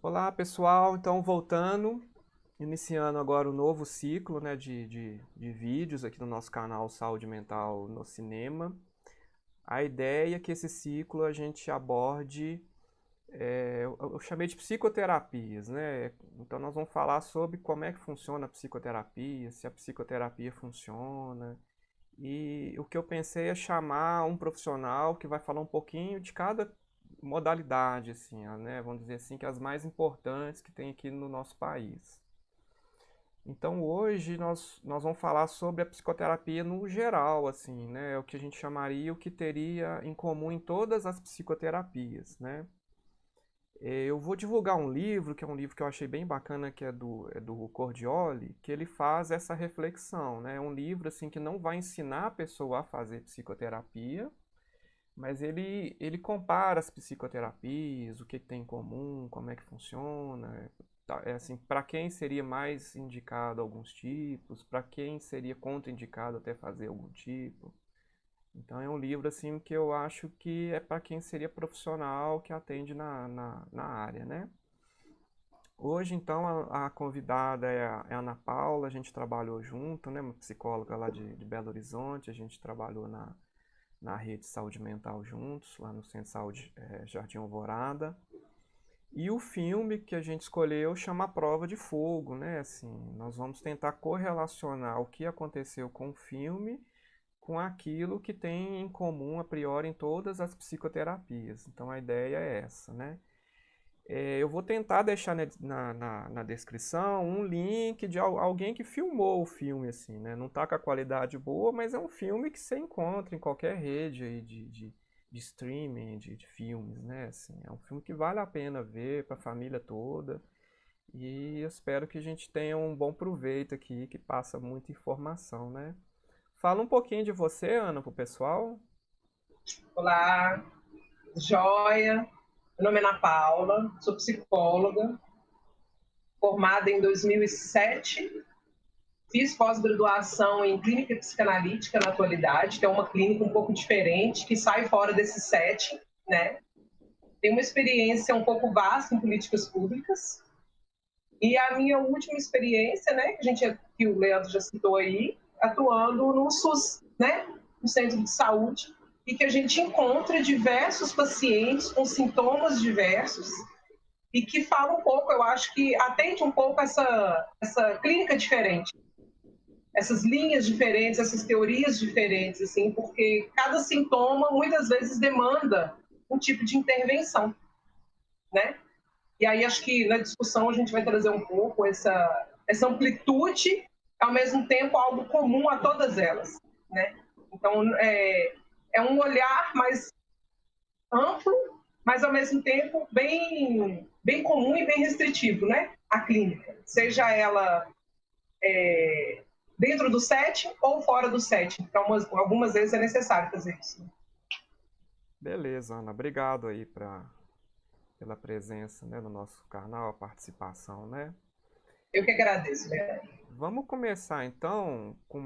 Olá, pessoal. Então, voltando, iniciando agora o novo ciclo, né, de vídeos aqui no nosso canal Saúde Mental no Cinema. A ideia é que esse ciclo a gente aborde, eu chamei de psicoterapias, né? Então, nós vamos falar sobre como é que funciona a psicoterapia, se a psicoterapia funciona. E o que eu pensei é chamar um profissional que vai falar um pouquinho de cada modalidade, assim, né? Vamos dizer assim, que as mais importantes que tem aqui no nosso país. Então hoje nós vamos falar sobre a psicoterapia no geral, assim, né? O que a gente chamaria o que teria em comum em todas as psicoterapias, né? Eu vou divulgar um livro, que é um livro que eu achei bem bacana, que é do Cordioli, que ele faz essa reflexão, né? É um livro, assim, que não vai ensinar a pessoa a fazer psicoterapia, mas ele compara as psicoterapias, o que tem em comum, como é que funciona. É assim, para quem seria mais indicado alguns tipos, para quem seria contraindicado até fazer algum tipo. Então é um livro assim que eu acho que é para quem seria profissional que atende na área, né? Hoje, então, a convidada é a Ana Paula, a gente trabalhou junto, né? Uma psicóloga lá de Belo Horizonte, a gente trabalhou na rede de saúde mental juntos, lá no Centro de Saúde Jardim Alvorada. E o filme que a gente escolheu chama Prova de Fogo, né? Assim, nós vamos tentar correlacionar o que aconteceu com o filme com aquilo que tem em comum a priori em todas as psicoterapias. Então a ideia é essa, né? Eu vou tentar deixar na descrição um link de alguém que filmou o filme, assim, né? Não tá com a qualidade boa, mas é um filme que você encontra em qualquer rede aí de streaming, de filmes, né? Assim, é um filme que vale a pena ver para a família toda. E eu espero que a gente tenha um bom proveito aqui, que passa muita informação, né? Fala um pouquinho de você, Ana, pro pessoal. Olá, joia. Meu nome é Ana Paula, sou psicóloga, formada em 2007. Fiz pós-graduação em clínica psicanalítica na atualidade, que é uma clínica um pouco diferente, que sai fora desse set, né? Tenho uma experiência um pouco vasta em políticas públicas. E a minha última experiência, né, que o Leandro já citou aí, atuando no SUS, né, no centro de saúde, e que a gente encontra diversos pacientes com sintomas diversos e que fala um pouco, eu acho que atende um pouco essa clínica diferente, essas linhas diferentes, essas teorias diferentes, assim, porque cada sintoma muitas vezes demanda um tipo de intervenção, né? E aí acho que na discussão a gente vai trazer um pouco essa amplitude, ao mesmo tempo algo comum a todas elas, né? Então é um olhar mais amplo, mas ao mesmo tempo bem comum e bem restritivo, né? A clínica, seja ela dentro do set ou fora do set. Então, algumas vezes é necessário fazer isso. Beleza, Ana. Obrigado aí pela presença, né, no nosso canal, a participação, né? Eu que agradeço, né? Vamos começar então com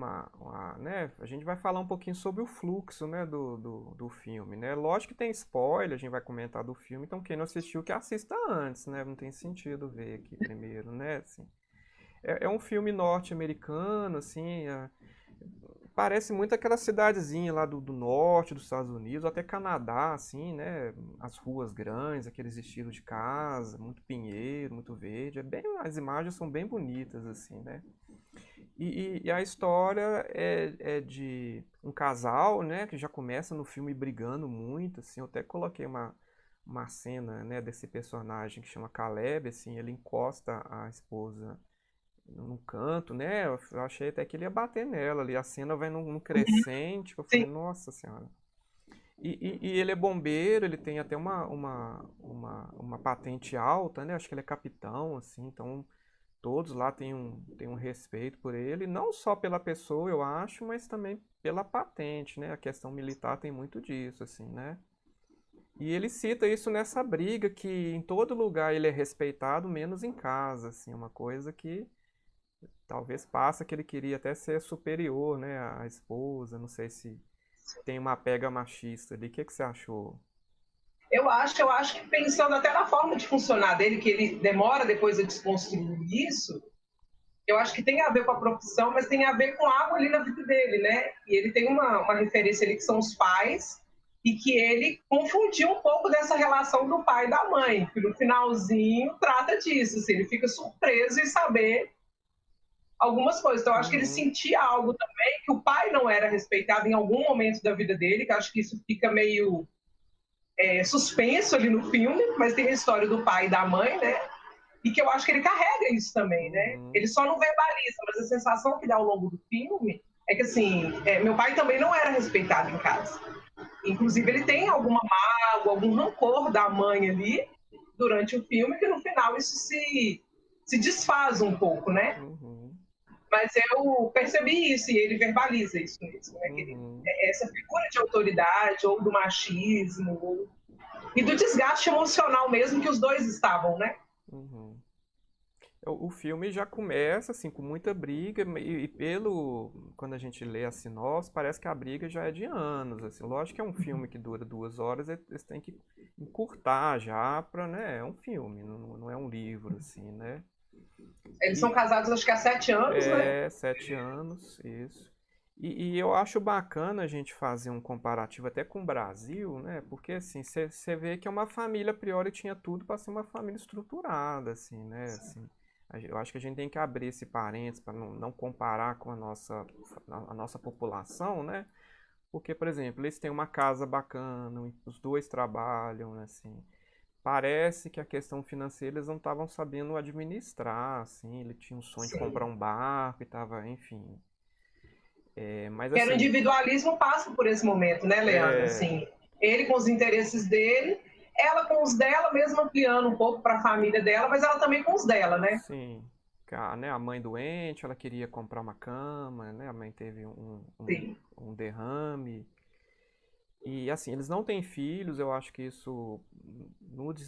né? A gente vai falar um pouquinho sobre o fluxo, né, do filme, né? Lógico que tem spoiler, a gente vai comentar do filme, então quem não assistiu que assista antes, né? Não tem sentido ver aqui primeiro, né? Assim, é um filme norte-americano, assim, parece muito aquela cidadezinha lá do norte dos Estados Unidos, até Canadá, assim, né? As ruas grandes, aqueles estilos de casa, muito pinheiro, muito verde. As imagens são bem bonitas, assim, né? E a história é de um casal, né? Que já começa no filme brigando muito, assim. Eu até coloquei uma cena, né? Desse personagem que chama Caleb, assim. Ele encosta a esposa num canto, né? Eu achei até que ele ia bater nela ali. A cena vai num crescente, que eu Sim, falei, nossa senhora. E ele é bombeiro, ele tem até uma patente alta, né? Acho que ele é capitão, assim, então todos lá têm um respeito por ele, não só pela pessoa, eu acho, mas também pela patente, né? A questão militar tem muito disso, assim, né? E ele cita isso nessa briga que em todo lugar ele é respeitado, menos em casa, assim, uma coisa que talvez passa que ele queria até ser superior, né, à esposa, não sei se tem uma pega machista ali. O que que você achou? Eu acho que pensando até na forma de funcionar dele, que ele demora depois a desconstruir isso, eu acho que tem a ver com a profissão, mas tem a ver com algo ali na vida dele, né? E ele tem uma referência ali que são os pais, e que ele confundiu um pouco dessa relação do pai e da mãe, que no finalzinho trata disso, assim, ele fica surpreso em saber algumas coisas. Então, eu acho que ele Uhum, sentia algo também, que o pai não era respeitado em algum momento da vida dele, que eu acho que isso fica meio suspenso ali no filme, mas tem a história do pai e da mãe, né? E que eu acho que ele carrega isso também, né? uhum, Ele só não verbaliza, mas a sensação que dá ao longo do filme é que, assim, meu pai também não era respeitado em casa. Inclusive, ele tem uhum, alguma mágoa, algum rancor da mãe ali durante o filme, que no final isso se desfaz um pouco, né? uhum, Mas eu percebi isso e ele verbaliza isso mesmo, né? Que ele, uhum, essa figura de autoridade ou do machismo e do desgaste emocional mesmo que os dois estavam, né? uhum. O filme já começa assim com muita briga e pelo quando a gente lê a sinopse parece que a briga já é de anos assim. Lógico que é um filme que dura 2 horas, eles têm que encurtar já para, né? É um filme, não é um livro assim, né? Eles são E casados acho que há 7 anos, né? 7 anos, isso. E eu acho bacana a gente fazer um comparativo até com o Brasil, né? Porque assim, você vê que é uma família, a priori, tinha tudo para ser uma família estruturada, assim, né? Assim, eu acho que a gente tem que abrir esse parênteses para não comparar com a nossa população, né? Porque, por exemplo, eles têm uma casa bacana, os dois trabalham, né, assim. Parece que a questão financeira eles não estavam sabendo administrar, assim. Ele tinha um sonho de comprar Sim. um barco e tava, enfim. Mas Que era o assim, individualismo passa por esse momento, né, Leandro? é, Assim, ele com os interesses dele, ela com os dela, mesmo ampliando um pouco para a família dela, mas ela também com os dela, né? sim, né, a mãe doente, ela queria comprar uma cama, né? A mãe teve Sim. um derrame. E assim, eles não têm filhos, eu acho que isso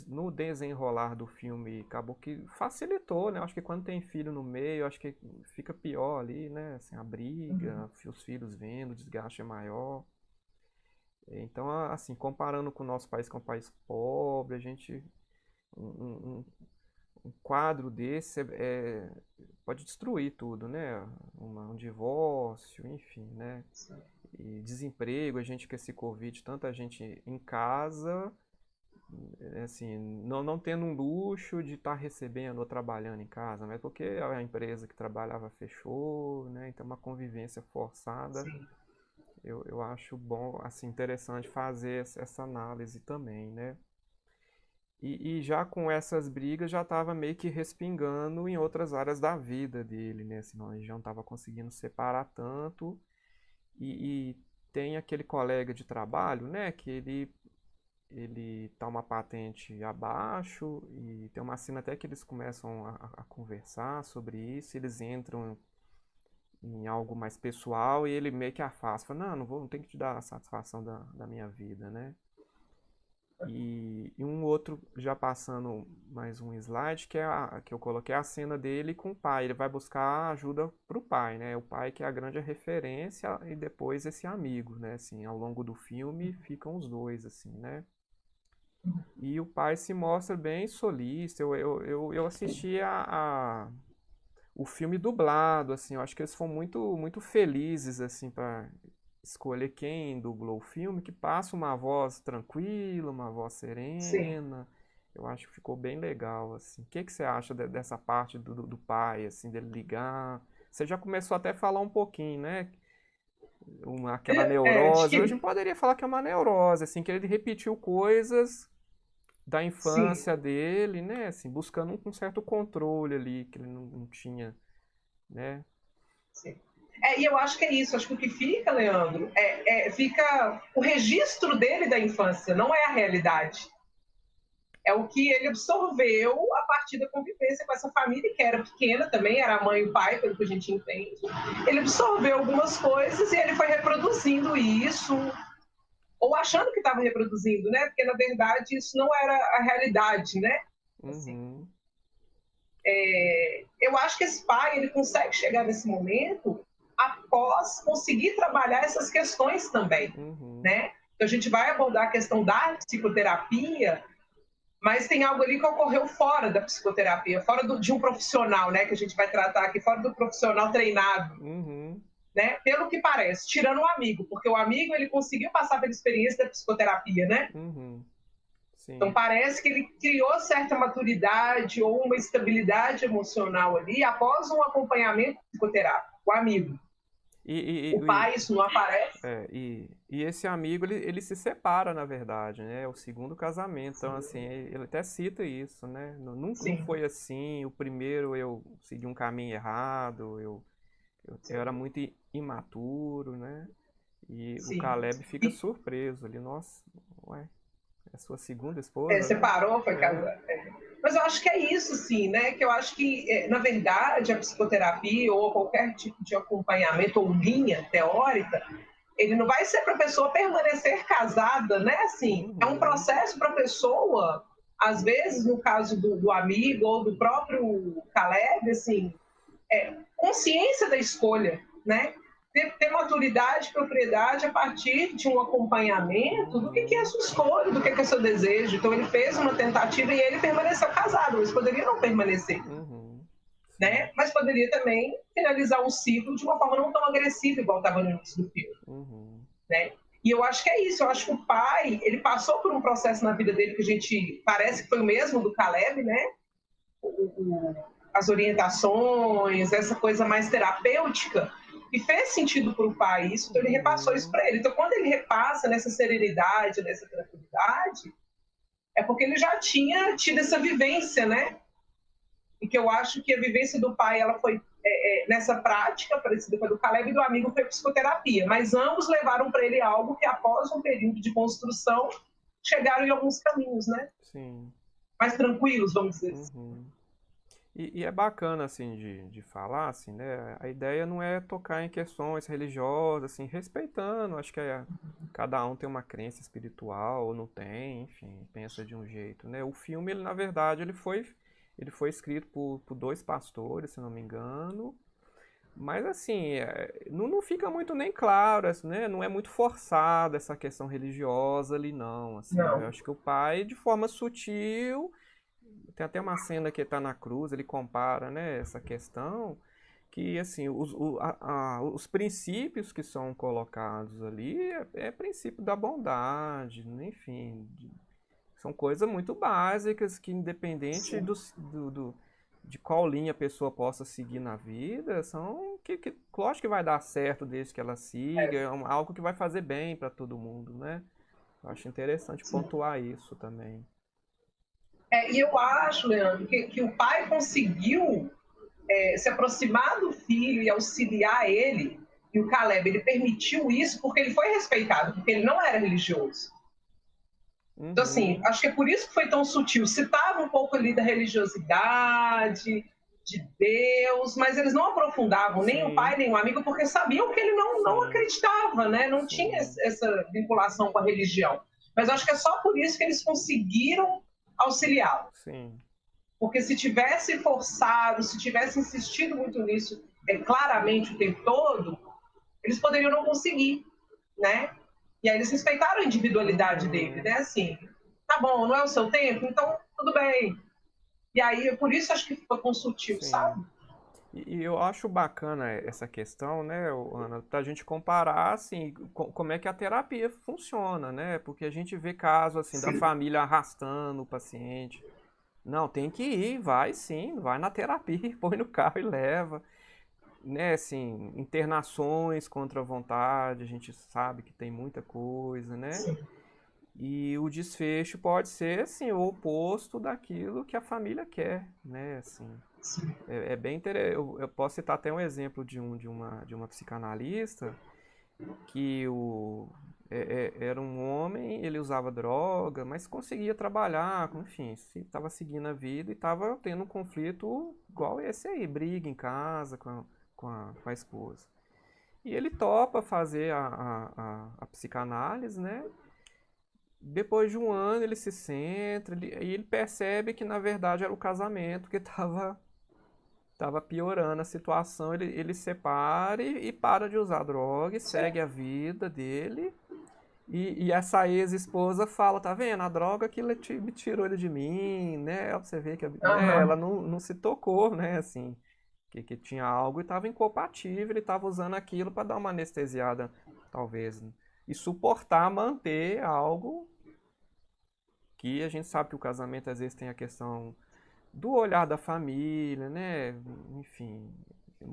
no desenrolar do filme acabou que facilitou, né? Eu acho que quando tem filho no meio, eu acho que fica pior ali, né? Assim, a briga, os filhos vendo, o desgaste é maior. Então, assim, comparando com o nosso país, que é um país pobre, a gente um quadro desse pode destruir tudo, né? Um divórcio, enfim, né? E desemprego, a gente com esse Covid, tanta gente em casa, assim, não tendo um luxo de estar recebendo ou trabalhando em casa, mas porque a empresa que trabalhava fechou, né? Então uma convivência forçada, Sim. eu acho bom, assim, interessante fazer essa análise também, né? E já com essas brigas já estava meio que respingando em outras áreas da vida dele, né? Senão ele já não estava conseguindo separar tanto. E tem aquele colega de trabalho, né? Que ele tá uma patente abaixo e tem uma cena até que eles começam a conversar sobre isso. Eles entram em algo mais pessoal e ele meio que afasta. Fala, não tenho que te dar a satisfação da minha vida, né? E um outro, já passando mais um slide, que eu coloquei a cena dele com o pai. Ele vai buscar ajuda pro pai, né? O pai que é a grande referência e depois esse amigo, né? Assim, ao longo do filme ficam os dois, assim, né? E o pai se mostra bem solícito. Eu assisti o filme dublado, assim, eu acho que eles foram muito, muito felizes, assim, para escolher quem dublou o filme, que passa uma voz tranquila, uma voz Sim. serena. Eu acho que ficou bem legal, assim. O que você acha dessa parte do pai, assim, dele ligar? Você já começou até a falar um pouquinho, né? Aquela De neurose. Hoje que, poderia falar que é uma neurose, assim, que ele repetiu coisas da sim, infância dele, né? Assim, buscando um certo controle ali que ele não tinha, né? sim. E eu acho que é isso. Acho que o que fica, Leandro, fica o registro dele da infância, não é a realidade. É o que ele absorveu a partir da convivência com essa família, que era pequena também, era a mãe e o pai, pelo que a gente entende. Ele absorveu algumas coisas e ele foi reproduzindo isso, ou achando que estava reproduzindo, né? Porque, na verdade, isso não era a realidade, né? Assim, Uhum, eu acho que esse pai, ele consegue chegar nesse momento após conseguir trabalhar essas questões também, uhum, né? Então, a gente vai abordar a questão da psicoterapia, mas tem algo ali que ocorreu fora da psicoterapia, fora de um profissional, né, que a gente vai tratar aqui, fora do profissional treinado, Uhum. né, pelo que parece, tirando o amigo, porque o amigo ele conseguiu passar pela experiência da psicoterapia, né? Uhum. Então Sim. parece que ele criou certa maturidade ou uma estabilidade emocional ali após um acompanhamento psicoterápico, o amigo. E, O pai, isso não aparece. e esse amigo, ele se separa, na verdade, né? É o segundo casamento. Então, assim, ele até cita isso, né? Não Sim, foi assim. O primeiro eu segui um caminho errado, eu era muito imaturo, né? E o sim. Caleb fica E surpreso ali. Nossa, ué, é sua segunda esposa, né? separou, foi É. casado. Mas eu acho que é isso, sim, né? Que eu acho que, na verdade, a psicoterapia ou qualquer tipo de acompanhamento ou linha teórica, ele não vai ser para a pessoa permanecer casada, né? Assim, é um Uhum. processo para a pessoa, às vezes, no caso do amigo ou do próprio Caleb, assim, consciência da escolha, né? Ter maturidade, propriedade a partir de um acompanhamento do que é a Uhum. sua escolha, do que é o seu desejo. Então, ele fez uma tentativa e ele permaneceu casado, mas poderia não permanecer, Uhum. Sim. né? Mas poderia também finalizar um ciclo de uma forma não tão agressiva, igual estava no início do filme, Uhum. né? E eu acho que é isso. Eu acho que o pai, ele passou por um processo na vida dele que a gente parece que foi o mesmo do Caleb, né? As orientações, essa coisa mais terapêutica, e fez sentido para o pai isso, então ele repassou isso Uhum. para ele. Então, quando ele repassa nessa serenidade, nessa tranquilidade, é porque ele já tinha tido essa vivência, né? E que eu acho que a vivência do pai ela foi nessa prática, parecida com a do Caleb, e do amigo foi psicoterapia, mas ambos levaram para ele algo que, após um período de construção, chegaram em alguns caminhos, né? Sim. Mais tranquilos, vamos dizer assim. Uhum. E é bacana, assim, de falar, assim, né? A ideia não é tocar em questões religiosas, assim, respeitando. Acho que cada um tem uma crença espiritual, ou não tem, enfim, pensa de um jeito, né? O filme, ele, na verdade, ele foi escrito por dois pastores, se não me engano. Mas, assim, não fica muito nem claro, assim, né? Não é muito forçado essa questão religiosa ali, não, assim. Eu Não. acho que o pai, de forma sutil, tem até uma cena que está na cruz, ele compara, né, essa questão, que assim, os princípios que são colocados ali é princípio da bondade, né, enfim, são coisas muito básicas que, independente Sim, de qual linha a pessoa possa seguir na vida, são lógico que vai dar certo desde que ela siga, é, algo que vai fazer bem para todo mundo, né? Eu acho interessante sim. pontuar isso também. E eu acho, Leandro, que o pai conseguiu se aproximar do filho e auxiliar ele, e o Caleb, ele permitiu isso porque ele foi respeitado, porque ele não era religioso. Então, assim, Uhum. acho que é por isso que foi tão sutil. Citava um pouco ali da religiosidade, de Deus, mas eles não aprofundavam, nem o pai, Sim, nem o amigo, porque sabiam que ele não sim, acreditava, né? Não tinha sim, essa vinculação com a religião. Mas acho que é só por isso que eles conseguiram auxiliá-lo. sim. Porque se tivesse forçado, se tivesse insistido muito nisso, claramente o tempo todo, eles poderiam não conseguir, né? E aí eles respeitaram a individualidade dele, né? Uhum, Assim, tá bom, não é o seu tempo, então tudo bem. E aí, por isso acho que ficou tão sutil, sim. sabe? E eu acho bacana essa questão, né, Ana, pra gente comparar, assim, como é que a terapia funciona, né? Porque a gente vê casos, assim, da Sim, família arrastando o paciente. Não, tem que ir, vai sim, vai na terapia, põe no carro e leva. Né, assim, internações contra a vontade, a gente sabe que tem muita coisa, né? sim, E o desfecho pode ser, assim, o oposto daquilo que a família quer, né? Assim, sim. é bem interessante. Eu posso citar até um exemplo de uma psicanalista que era um homem, ele usava droga, mas conseguia trabalhar, enfim, estava seguindo a vida e estava tendo um conflito igual esse aí, briga em casa com a esposa. E ele topa fazer a psicanálise, né? Depois de um ano ele se centra e ele percebe que na verdade era o casamento que estava piorando a situação. Ele separa e para de usar droga e segue a vida dele. E essa ex-esposa fala, tá vendo? A droga que me tirou ele de mim, né? Você vê que né, ela Aham. não se tocou, né? Assim, que tinha algo e estava incompatível, ele estava usando aquilo para dar uma anestesiada, talvez, né? E suportar manter algo que a gente sabe que o casamento às vezes tem a questão do olhar da família, né? Enfim,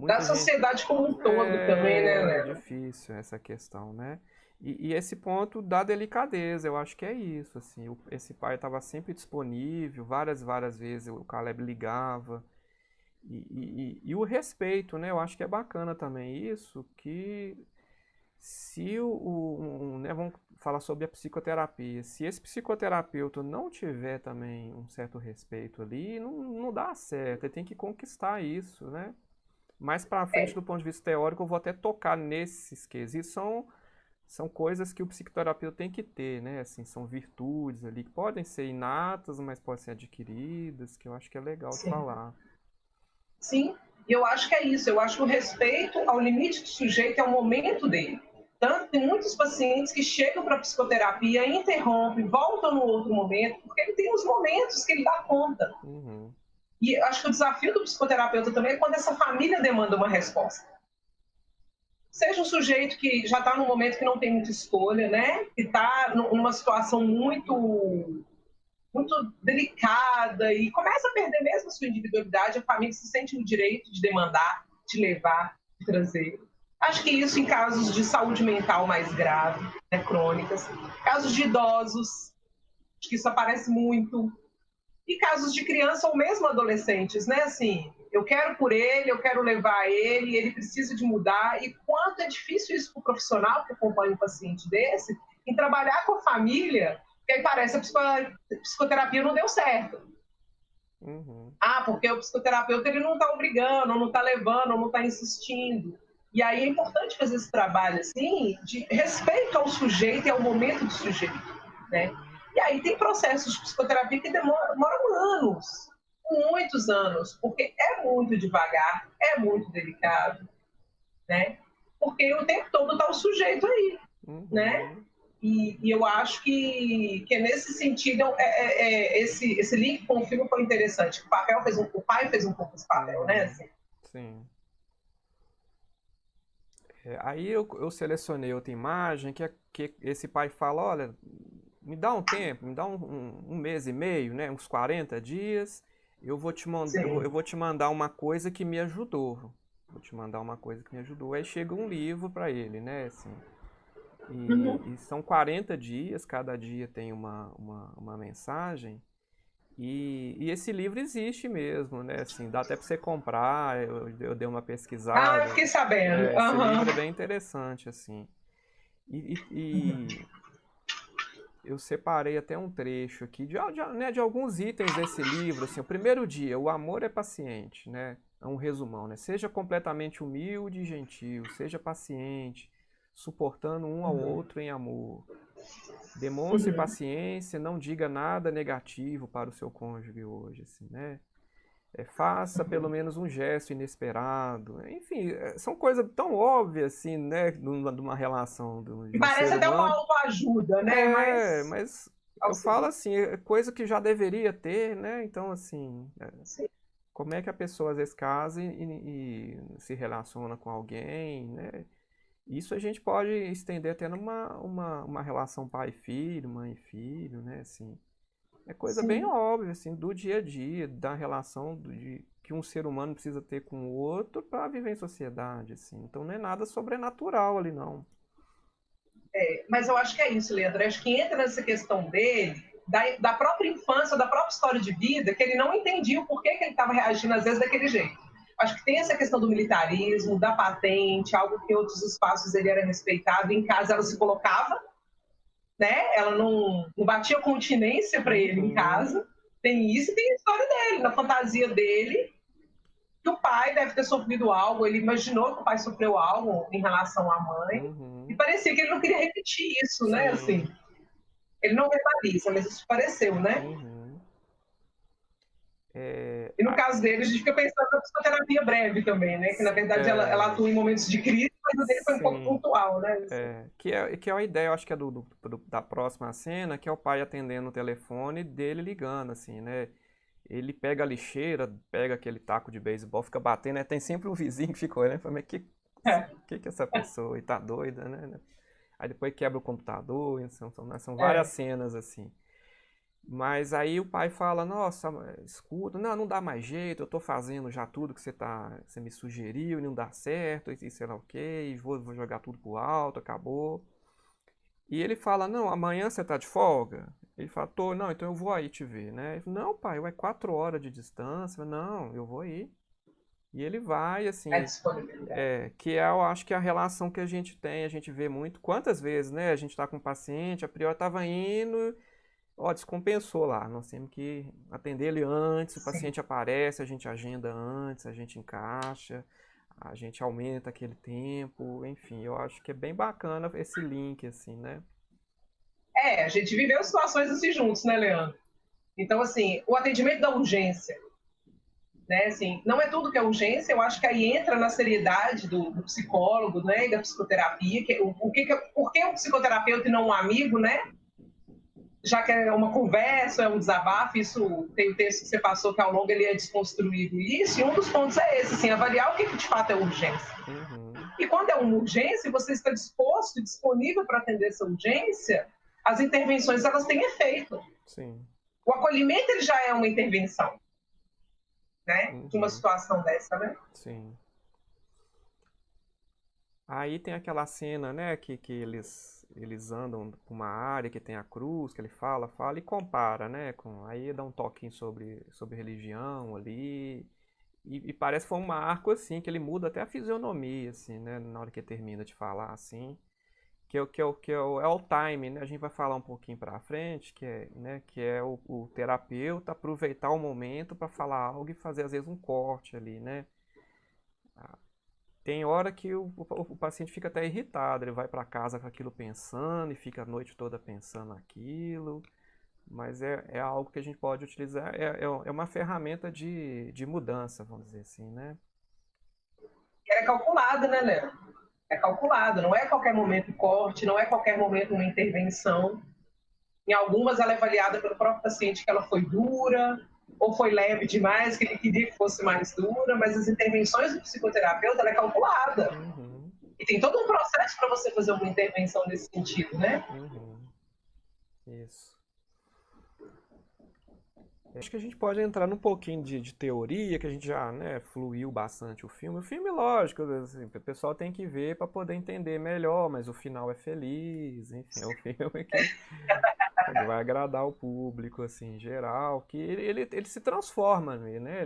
Da muita gente. sociedade como um todo também, né, É Léo? difícil essa questão, né? E esse ponto da delicadeza, eu acho que é isso, assim, esse pai estava sempre disponível, várias vezes o Caleb ligava, e o respeito, né? Eu acho que é bacana também isso, que se né, vamos falar sobre a psicoterapia, se esse psicoterapeuta não tiver também um certo respeito ali, não dá certo, ele tem que conquistar isso, né? Mais para frente, É, do ponto de vista teórico, eu vou até tocar nesses quesitos. São coisas que o psicoterapeuta tem que ter, né? Assim, são virtudes ali que podem ser inatas, mas podem ser adquiridas, que eu acho que é legal de sim. falar. Sim, e eu acho que é isso. Eu acho que o respeito ao limite do sujeito é o momento dele. Tanto tem muitos pacientes que chegam para a psicoterapia, interrompem, voltam no outro momento, porque ele tem os momentos que ele dá conta. Uhum, E acho que o desafio do psicoterapeuta também é quando essa família demanda uma resposta. Seja um sujeito que já está num momento que não tem muita escolha, né? Que está numa situação muito delicada e começa a perder mesmo a sua individualidade, a família se sente no direito de demandar, de levar, de trazer. Acho que isso em casos de saúde mental mais grave, né, crônicas, casos de idosos, acho que isso aparece muito, e casos de criança ou mesmo adolescentes, né? Assim, eu quero por ele, eu quero levar ele precisa de mudar. E quanto é difícil isso para o profissional que acompanha um paciente desse, em trabalhar com a família, que aí parece que a psicoterapia não deu certo. uhum, Ah, porque o psicoterapeuta ele não está obrigando, ou não está levando, ou não está insistindo. E aí é importante fazer esse trabalho assim, de respeito ao sujeito e ao momento do sujeito, né? E aí tem processos de psicoterapia que demoram anos, muitos anos, porque é muito devagar, é muito delicado, né? Porque o tempo todo está o sujeito aí, né? uhum. E eu acho que é nesse sentido, esse link com o filme foi interessante. O pai fez um pouco esse papel, né? Uhum, Assim. sim. Aí eu selecionei outra imagem que esse pai fala, olha, me dá um tempo, me dá um mês e meio, né, uns 40 dias, eu Sim. vou te mandar uma coisa que me ajudou. Vou te mandar uma coisa que me ajudou. Aí chega um livro para ele, né, assim. Uhum. E são 40 dias, cada dia tem uma mensagem. E esse livro existe mesmo, né? Assim, dá até para você comprar. Eu dei uma Ah, eu pesquisada. fiquei sabendo. Esse livro é Uhum. bem interessante, assim. E eu separei até um trecho aqui né, de alguns itens desse livro. Assim, o primeiro dia, o amor é paciente, né? É um resumão, né? Seja completamente humilde e gentil, seja paciente, suportando um ao outro em amor. Demonstre Uhum. paciência, não diga nada negativo para o seu cônjuge hoje, assim, né? Faça pelo menos um gesto inesperado. Enfim, são coisas tão óbvias, assim, né? De uma relação E de um parece ser até uma humano. autoajuda, né? Mas Mas eu falo auxilia. assim, é coisa que já deveria ter, né? Então, assim, Sim. como é que a pessoa às vezes casa e se relaciona com alguém, né? Isso a gente pode estender até uma relação pai-filho, mãe-filho, né? Assim, é coisa bem Sim. óbvia, assim, do dia a dia, da relação que um ser humano precisa ter com o outro para viver em sociedade, assim. Então não é nada sobrenatural ali, não. Mas eu acho que é isso, Leandro. Eu acho que entra nessa questão dele, da própria infância, da própria história de vida, que ele não entendia o porquê que ele estava reagindo, às vezes, daquele jeito. Acho que tem essa questão do militarismo, da patente, algo que em outros espaços ele era respeitado, em casa ela se colocava, né? Ela não batia continência para ele em Uhum, casa. Tem isso e tem a história dele, na fantasia dele, que o pai deve ter sofrido algo, ele imaginou que o pai sofreu algo em relação à mãe, e uhum, parecia que ele não queria repetir isso, né? Assim, sim, ele não verbaliza, mas isso pareceu, né? uhum. E no Ah, caso dele, a gente fica pensando na psicoterapia breve também, né? Que na verdade ela é, atua em momentos de crise, coisa dele foi um pouco sim. pontual, né? Assim. Que é a ideia, eu acho que é da próxima cena, que é o pai atendendo o telefone dele ligando, assim, né? Ele pega a lixeira, pega aquele taco de beisebol, fica batendo, né? Tem sempre um vizinho que fica olhando e fala, mas É, que essa pessoa aí tá doida, né? Aí depois quebra o computador, são várias é, cenas assim. Mas aí o pai fala, nossa, escuta, não dá mais jeito, eu tô fazendo já tudo que você me sugeriu e não dá certo, e sei lá o quê, e vou jogar tudo pro alto, acabou. E ele fala, não, amanhã você tá de folga? Ele fala, tô, não, então eu vou aí te ver, né? Ele fala, não, pai, é 4 horas de distância. Não, eu vou aí. E ele vai, a assim, disponibilidade. que é, eu acho que é a relação que a gente tem, a gente vê muito. Quantas vezes, né? A gente tá com um paciente, a priori tava indo, ó, descompensou lá. Nós temos que atender ele antes, o Sim. paciente aparece, a gente agenda antes, a gente encaixa, a gente aumenta aquele tempo, enfim, eu acho que é bem bacana esse link, assim, né? É, a gente viveu situações assim juntos, né, Leandro? Então, assim, o atendimento da urgência, né, assim, não é tudo que é urgência, eu acho que aí entra na seriedade do psicólogo, né, e da psicoterapia, por que um psicoterapeuta e não um amigo, né? Já que é uma conversa, é um desabafo, isso tem o texto que você passou que ao longo ele é desconstruído isso, e um dos pontos é esse, assim, avaliar o que de fato é urgência. Uhum, E quando é uma urgência, você está disposto e disponível para atender essa urgência, as intervenções elas têm efeito. sim. O acolhimento ele já é uma intervenção, né, de uma Uhum, situação dessa, né? sim. Aí tem aquela cena, né, que eles andam por uma área que tem a cruz, que ele fala e compara, né, aí dá um toquinho sobre religião ali, e parece que foi um marco, assim, que ele muda até a fisionomia, assim, né, na hora que ele termina de falar, assim, é o time, né, a gente vai falar um pouquinho pra frente, que é o terapeuta aproveitar o momento para falar algo e fazer, às vezes, um corte ali, né. Tem hora que o paciente fica até irritado, ele vai para casa com aquilo pensando e fica a noite toda pensando aquilo, mas é algo que a gente pode utilizar, é uma ferramenta de mudança, vamos dizer assim, né? É calculado, né, Léo? É calculado, não é a qualquer momento corte, não é a qualquer momento uma intervenção. Em algumas ela é avaliada pelo próprio paciente que ela foi dura, ou foi leve demais, que ele queria que fosse mais dura, mas as intervenções do psicoterapeuta ela é calculada. Uhum, E tem todo um processo para você fazer uma intervenção nesse sentido, né? uhum, isso. Acho que a gente pode entrar num pouquinho de teoria, que a gente já, né, fluiu bastante o filme. O filme, lógico, assim, o pessoal tem que ver para poder entender melhor, mas o final é feliz, enfim, é um filme que vai agradar o público, assim, em geral, que ele se transforma, né?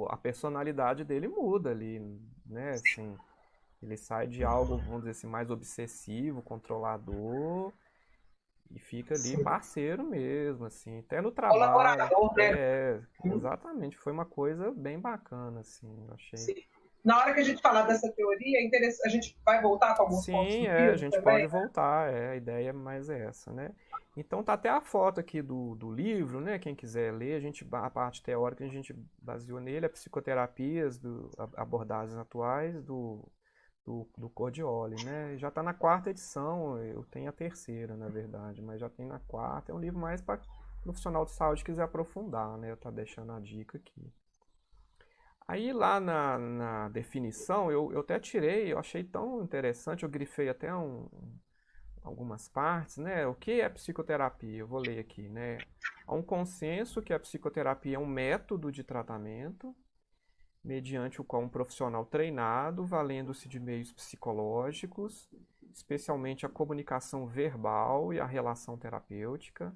A personalidade dele muda ali, né? Assim, ele sai de algo, vamos dizer assim, mais obsessivo, controlador, e fica ali Sim. parceiro mesmo, assim, até no trabalho. Colaborador, né? Exatamente, foi uma coisa bem bacana, assim, eu achei. Sim. Na hora que a gente falar dessa teoria, é interessante, a gente vai voltar com alguns pontos Sim, do a filme gente pode também. voltar, a ideia é mais essa, né? Então tá até a foto aqui do livro, né? Quem quiser ler, a parte teórica a gente baseou nele, a psicoterapias, abordagens atuais do Cordioli, né? Já tá na quarta edição, eu tenho a terceira, na verdade, mas já tem na quarta, é um livro mais para profissional de saúde que quiser aprofundar, né? Eu tô deixando a dica aqui. Aí lá na definição, eu até tirei, eu achei tão interessante, eu grifei até algumas partes, né? O que é psicoterapia? Eu vou ler aqui, né? Há um consenso que a psicoterapia é um método de tratamento mediante o qual um profissional treinado, valendo-se de meios psicológicos, especialmente a comunicação verbal e a relação terapêutica,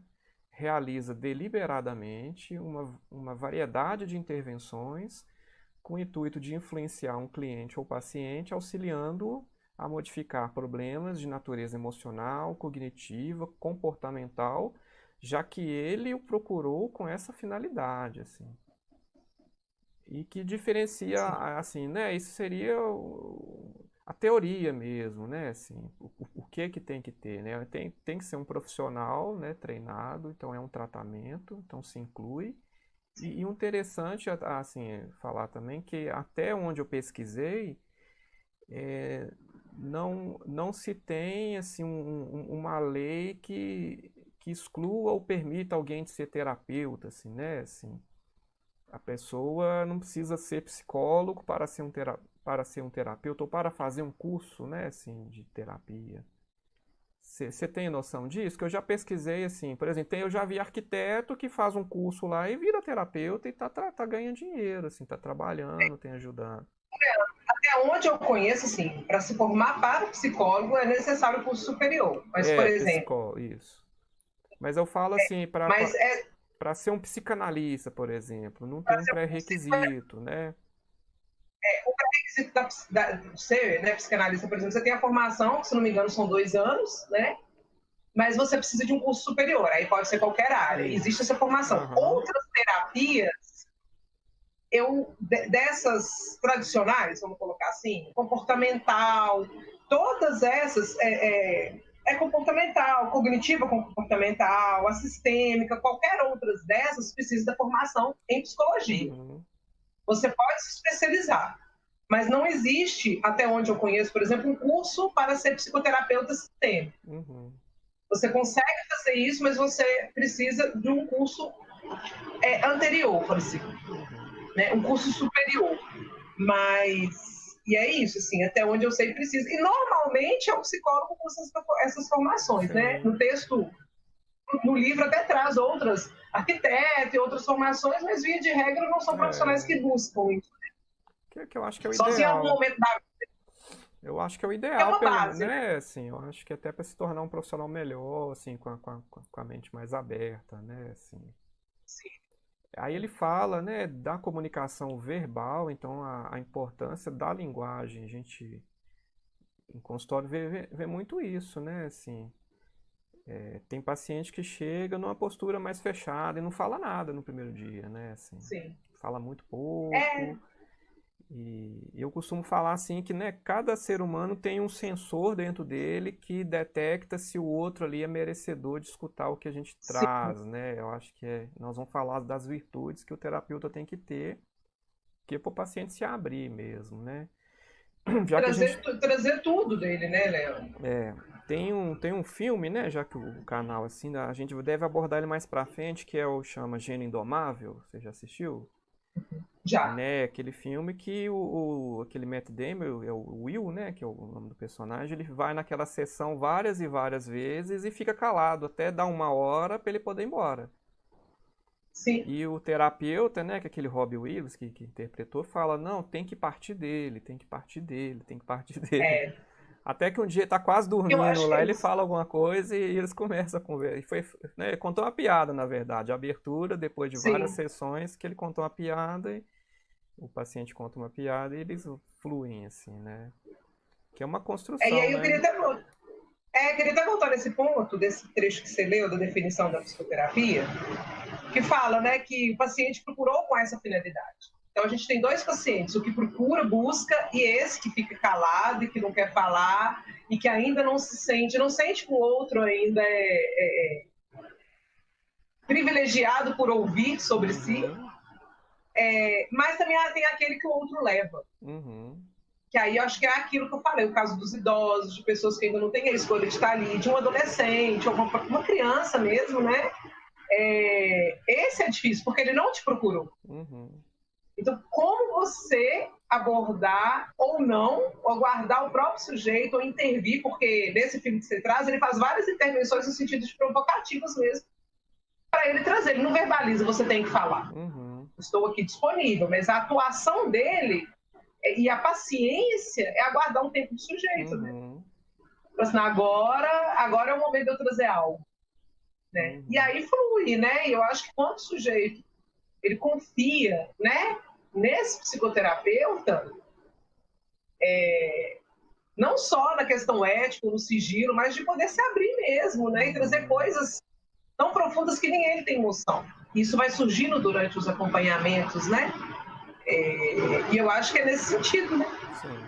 realiza deliberadamente uma variedade de intervenções com o intuito de influenciar um cliente ou paciente, auxiliando-o a modificar problemas de natureza emocional, cognitiva, comportamental, já que ele o procurou com essa finalidade, assim. E que diferencia, Sim. assim, né? Isso seria a teoria mesmo, né? Assim, o que tem que ter, né? Tem que ser um profissional, né? Treinado, então é um tratamento, então se inclui. E o interessante, assim, falar também que até onde eu pesquisei, não se tem assim uma lei que exclua ou permita alguém de ser terapeuta, assim, né? Assim, a pessoa não precisa ser psicólogo para ser um terapeuta ou para fazer um curso, né, assim, de terapia. Você tem noção disso? Que eu já pesquisei, assim, por exemplo, eu já vi arquiteto que faz um curso lá e vira terapeuta e tá ganhando dinheiro, assim, tá trabalhando, tem ajudando. Até onde eu conheço, assim, para se formar para psicólogo é necessário curso superior. Mas, por exemplo, Psicólogo, isso. Mas eu falo assim, mas é para ser um psicanalista, por exemplo, não tem para um ser um pré-requisito, né? requisito ser, né, psicanalista, por exemplo, você tem a formação, que se não me engano são 2 anos, né? Mas você precisa de um curso superior, aí pode ser qualquer área. Existe essa Isso. formação. Aham. Outras terapias, dessas tradicionais, vamos colocar assim, comportamental, todas essas comportamental, cognitiva comportamental, a sistêmica, qualquer outras dessas precisa da formação em psicologia. Uhum. Você pode se especializar, mas não existe, até onde eu conheço, por exemplo, um curso para ser psicoterapeuta sistêmico. Uhum. Você consegue fazer isso, mas você precisa de um curso anterior, por exemplo, Uhum. né? Um curso superior. E é isso, assim, até onde eu sei precisa. E normalmente é o psicólogo com essas formações, né? Sim. No texto, no livro até traz outras, arquiteto e outras formações, mas via de regra não são profissionais É, que buscam isso. que eu acho que é o Só se em algum ideal. momento da Eu acho que é o é ideal, uma pelo, base, né? né? Assim, eu acho que até para se tornar um profissional melhor, assim, com a mente mais aberta, né? Assim. Sim, Aí ele fala, né, da comunicação verbal, então a importância da linguagem. A gente, em consultório, vê muito isso, né? Assim, tem paciente que chega numa postura mais fechada e não fala nada no primeiro dia, né? Assim, sim. fala muito É, pouco. E eu costumo falar assim que, né, cada ser humano tem um sensor dentro dele que detecta se o outro ali é merecedor de escutar o que a gente sim. traz, né? Eu acho que nós vamos falar das virtudes que o terapeuta tem que ter, que é para o paciente se abrir mesmo, né? Já que a gente Trazer tudo dele, né, Léo? é, tem um filme, né? Já que o canal assim, a gente deve abordar ele mais pra frente, que é o chama Gênio Indomável. Você já assistiu? Já. Né, aquele filme que aquele Matt Damon, é o Will, né, que é o nome do personagem, ele vai naquela sessão várias e várias vezes e fica calado até dar uma hora para ele poder ir embora. Sim. E o terapeuta, né, que é aquele Robbie Williams que interpretou, fala, não, tem que partir dele, tem que partir dele, tem que partir dele. É, Até que um dia tá quase eu dormindo acho que lá, é ele isso. fala alguma coisa e eles começam a conversar. E foi, né, ele contou uma piada, na verdade, a abertura, depois de várias Sim. sessões, que ele contou uma piada e o paciente conta uma piada e eles fluem, assim, né? Que é uma E construção, aí eu né? queria até voltar nesse ponto, desse trecho que você leu da definição da psicoterapia, que fala, né, que o paciente procurou com essa finalidade. Então a gente tem 2 pacientes, o que procura, busca, e esse que fica calado e que não quer falar e que ainda não sente que o outro ainda é privilegiado por ouvir sobre si, Uhum, mas também tem aquele que o outro leva. uhum, Que aí eu acho que é aquilo que eu falei, o caso dos idosos, de pessoas que ainda não têm a escolha de estar ali, de um adolescente, ou uma criança mesmo, né? Esse é difícil, porque ele não te procurou. uhum, Então, como você abordar ou não, ou aguardar o próprio sujeito, ou intervir, porque nesse filme que você traz, ele faz várias intervenções no sentido de provocativas mesmo, para ele trazer. Ele não verbaliza, você tem que falar. uhum, Estou aqui disponível, mas a atuação dele e a paciência é aguardar um tempo do sujeito, né? uhum, Assim, agora é o momento de eu trazer algo, né? E uhum, aí flui, né? E eu acho que quando o sujeito ele confia, né, nesse psicoterapeuta, não só na questão ética, no sigilo, mas de poder se abrir mesmo, né? E trazer uhum. coisas tão profundas que nem ele tem noção. Isso vai surgindo durante os acompanhamentos, né? E eu acho que é nesse sentido, né? Sim.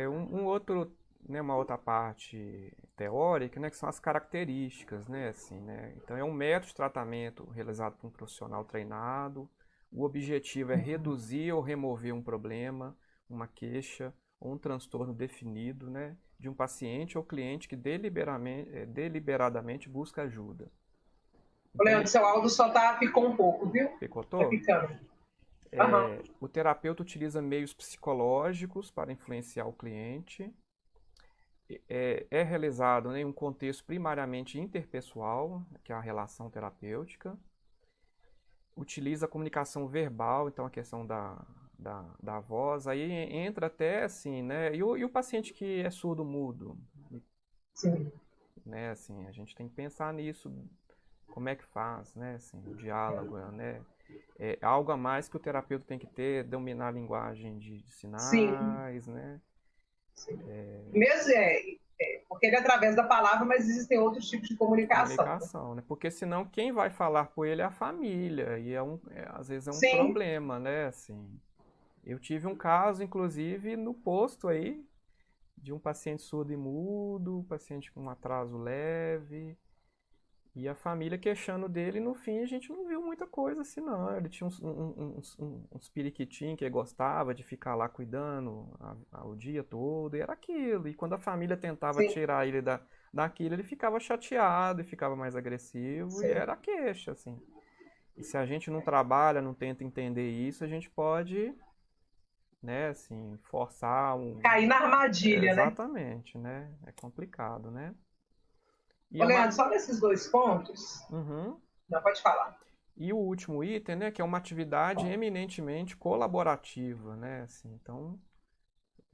Um outro, né, uma outra parte teórica, né, que são as características, né, assim, né? Então é um método de tratamento realizado por um profissional treinado. O objetivo é reduzir ou remover um problema, uma queixa ou um transtorno definido, né, de um paciente ou cliente que deliberadamente busca ajuda. Ô, Então, Leandro, seu áudio só ficou um pouco, viu? Tá picotou? ficando. Aham. O terapeuta utiliza meios psicológicos para influenciar o cliente. É realizado, né, em um contexto primariamente interpessoal, que é a relação terapêutica. Utiliza a comunicação verbal, então a questão da voz, aí entra até assim, né? E o paciente que é surdo-mudo, Sim. né? Assim, a gente tem que pensar nisso, como é que faz, né? Assim, o diálogo, né? É algo a mais que o terapeuta tem que ter, dominar a linguagem de Sim. sinais, né? Sim. Mesmo porque ele é através da palavra, mas existem outros tipos de comunicação. Comunicação, né? Porque senão quem vai falar por ele é a família, e às vezes é um Sim, problema, né? Assim, eu tive um caso, inclusive, no posto aí, de um paciente surdo e mudo, paciente com um atraso leve, e a família queixando dele, e no fim a gente não viu muita coisa assim, não. Ele tinha uns periquitinhos que ele gostava de ficar lá cuidando o dia todo, e era aquilo. E quando a família tentava sim, tirar ele daquilo, ele ficava chateado e ficava mais agressivo, e sim. era queixa, assim. E se a gente não trabalha, não tenta entender isso, a gente pode, né, assim, forçar um. Cair na armadilha, né? Exatamente, né? É complicado, né? E Ô, é uma. Leandro, só nesses dois pontos, Uhum. não pode falar. E o último item, né, que é uma atividade eminentemente colaborativa, né? Assim, então,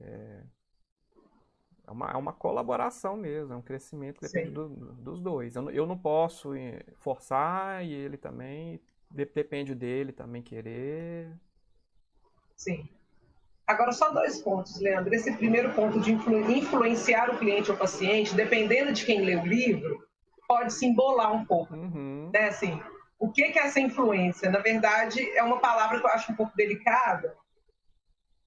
é uma colaboração mesmo, é um crescimento que depende Sim, dos dois. Eu não posso forçar e ele também, depende dele também querer. sim. Agora, só dois pontos, Leandro. Esse primeiro ponto de influenciar o cliente ou paciente, dependendo de quem lê o livro, pode se embolar um pouco. Uhum, Né? Assim, o que é essa influência? Na verdade, é uma palavra que eu acho um pouco delicada,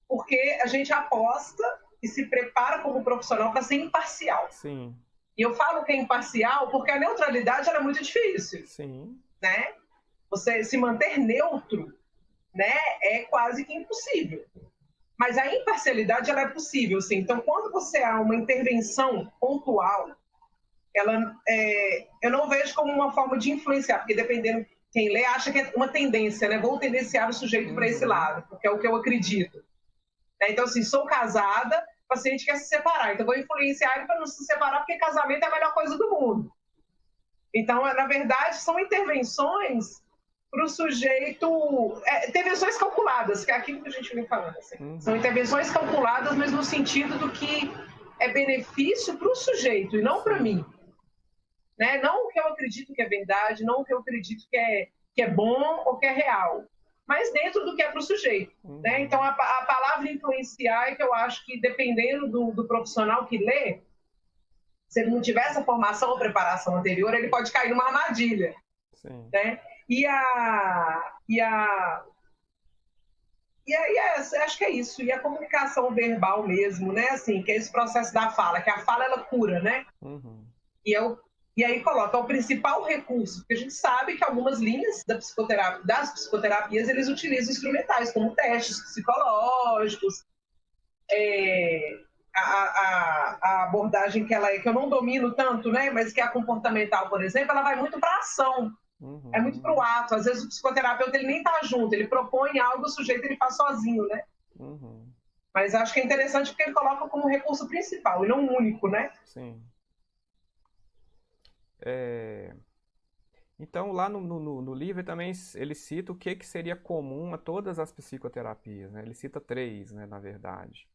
porque a gente aposta e se prepara como profissional para ser imparcial. sim, E eu falo que é imparcial porque a neutralidade era muito difícil, sim, né? Você se manter neutro, né, é quase que impossível. Mas a imparcialidade ela é possível, sim. Então, quando você há uma intervenção pontual, eu não vejo como uma forma de influenciar, porque dependendo quem lê acha que é uma tendência, né? Vou tendenciar o sujeito para esse uhum, lado, porque é o que eu acredito. Então, assim, sou casada, o paciente quer se separar, então vou influenciar ele para não se separar, porque casamento é a melhor coisa do mundo. Então, na verdade, são intervenções para o sujeito. Intervenções calculadas, que é aquilo que a gente vem falando. Assim. São uhum, intervenções calculadas, mas no sentido do que é benefício para o sujeito e não para sim, mim. Né? Não o que eu acredito que é verdade, não o que eu acredito que é bom ou que é real, mas dentro do que é para o sujeito. Né? Então, uhum, a palavra influenciar é que eu acho que, dependendo do profissional que lê, se ele não tiver essa formação ou preparação anterior, ele pode cair numa armadilha. sim, Né? Acho que é isso. E a comunicação verbal mesmo, né? Assim, que é esse processo da fala, que a fala ela cura, né? uhum, E aí coloca o principal recurso, porque a gente sabe que algumas linhas das psicoterapias eles utilizam instrumentais, como testes psicológicos, a abordagem que eu não domino tanto, né? Mas que é a comportamental, por exemplo, ela vai muito para a ação. É muito para o uhum, ato. Às vezes o psicoterapeuta ele nem está junto, ele propõe algo, o sujeito ele faz sozinho, né? uhum, Mas acho que é interessante porque ele coloca como recurso principal e não único, né? sim. É, Então, lá no livro também ele cita o que seria comum a todas as psicoterapias, né? Ele cita três, né, na verdade.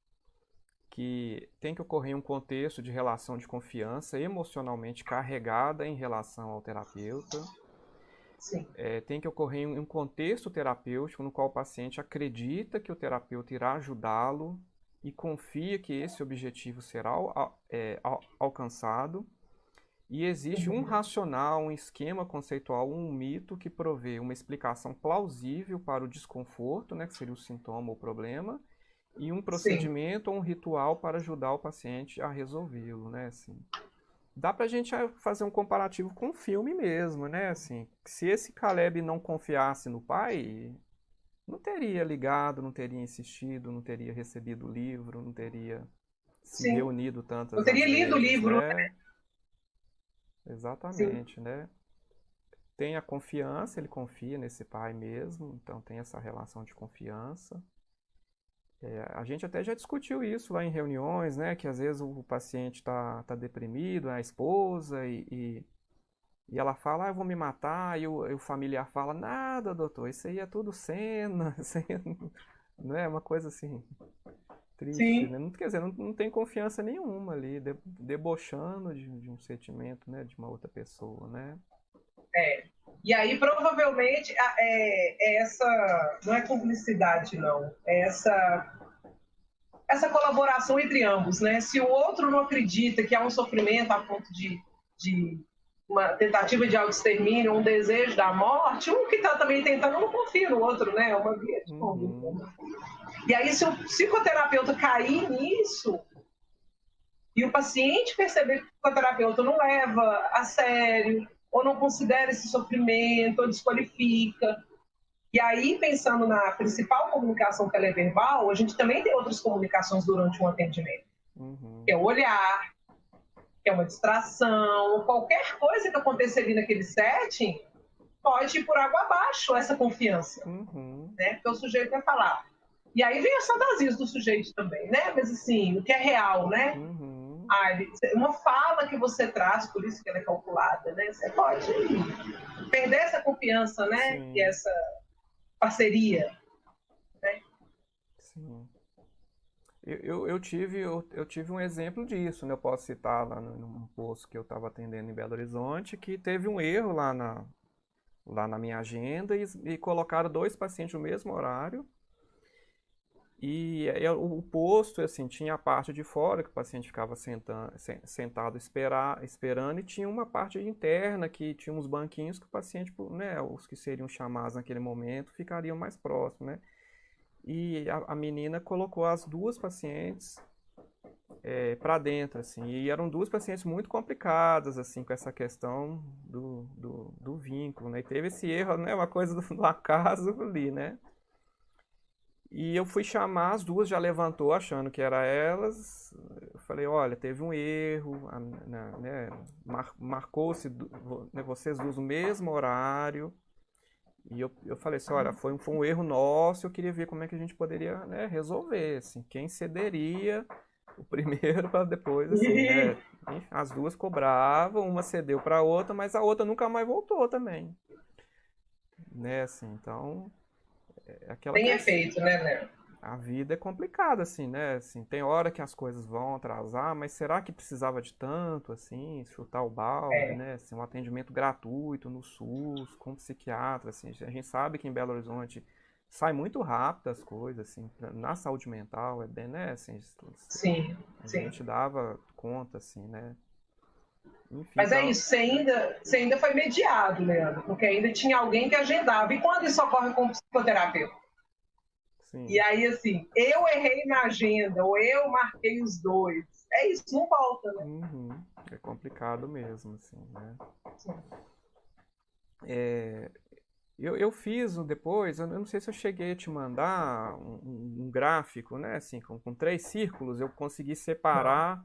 Que tem que ocorrer um contexto de relação de confiança emocionalmente carregada em relação ao terapeuta. Sim. Tem que ocorrer um contexto terapêutico no qual o paciente acredita que o terapeuta irá ajudá-lo e confia que esse objetivo será alcançado. E existe um racional, um esquema conceitual, um mito que provê uma explicação plausível para o desconforto, né, que seria o sintoma ou problema, e um Sim. procedimento ou um ritual para ajudar o paciente a resolvê-lo, né, assim. Dá pra gente fazer um comparativo com o filme mesmo, né, assim. Se esse Caleb não confiasse no pai, não teria ligado, não teria insistido, não teria recebido o livro, não teria se Sim. reunido Eu tantas teria as lido o vezes, livro, né? né? Sim, Exatamente, né? Tem a confiança, ele confia nesse pai mesmo, então tem essa relação de confiança. A gente até já discutiu isso lá em reuniões, né? Que às vezes o paciente está deprimido, a esposa, e ela fala, eu vou me matar, e o familiar fala, nada, doutor, isso aí é tudo cena, isso aí não é uma coisa assim, triste, sim. né? Não, quer dizer, não tem confiança nenhuma ali, debochando de um sentimento, né? De uma outra pessoa, né? É. E aí, provavelmente, essa. Não é cumplicidade, não. É essa colaboração entre ambos, né? Se o outro não acredita que há um sofrimento a ponto de uma tentativa de autoextermínio, um desejo da morte, um que está também tentando não confia no outro, né? É uma via de conduta. Uhum, E aí, se o psicoterapeuta cair nisso, e o paciente perceber que o psicoterapeuta não leva a sério, ou não considera esse sofrimento, ou desqualifica. E aí, pensando na principal comunicação que ela é verbal, a gente também tem outras comunicações durante um atendimento, que uhum, é o olhar, que é uma distração, qualquer coisa que acontecer ali naquele setting pode ir por água abaixo essa confiança, uhum, né? Porque o sujeito vai falar. E aí vem as fantasias do sujeito também, né? Mas assim, o que é real, né? uhum, Uma fala que você traz, por isso que ela é calculada, né? Você pode perder essa confiança, né? E sim, essa parceria, né? sim. Eu tive um exemplo disso, né? Eu posso citar lá num posto que eu estava atendendo em Belo Horizonte, que teve um erro lá na minha agenda e colocaram dois pacientes no mesmo horário. E o posto, assim, tinha a parte de fora que o paciente ficava sentado esperando, e tinha uma parte interna que tinha uns banquinhos que o paciente, né, os que seriam chamados naquele momento, ficariam mais próximos, né? E a menina colocou as duas pacientes para dentro, assim, e eram duas pacientes muito complicadas, assim, com essa questão do vínculo, né? E teve esse erro, né? Uma coisa do acaso ali, né? E eu fui chamar, as duas já levantou achando que era elas. Eu falei, olha, teve um erro, né, marcou-se né, vocês duas no mesmo horário. E eu falei assim, olha, foi um erro nosso, eu queria ver como é que a gente poderia, né, resolver, assim, quem cederia o primeiro para depois, assim, né? Enfim, as duas cobravam, uma cedeu para a outra, mas a outra nunca mais voltou também, né? Assim, então, é aquela Tem questão. efeito, né, Léo? A vida é complicada, assim, né? Assim, tem hora que as coisas vão atrasar, mas será que precisava de tanto, assim, chutar o balde, É, né? Assim, um atendimento gratuito no SUS, com psiquiatra, assim. A gente sabe que em Belo Horizonte sai muito rápido as coisas, assim, na saúde mental, é bem, né? Assim, sim, a sim. gente dava conta, assim, né? Enfim, Mas é então, isso, você ainda foi mediado, Leandro, porque ainda tinha alguém que agendava. E quando isso ocorre com o psicoterapeuta? E sim, aí, assim, eu errei na agenda, ou eu marquei os dois. É isso, não volta, né? uhum, é complicado mesmo, assim, né? Sim. Eu fiz depois, eu não sei se eu cheguei a te mandar um gráfico, né? Assim, com três círculos, eu consegui Não. separar.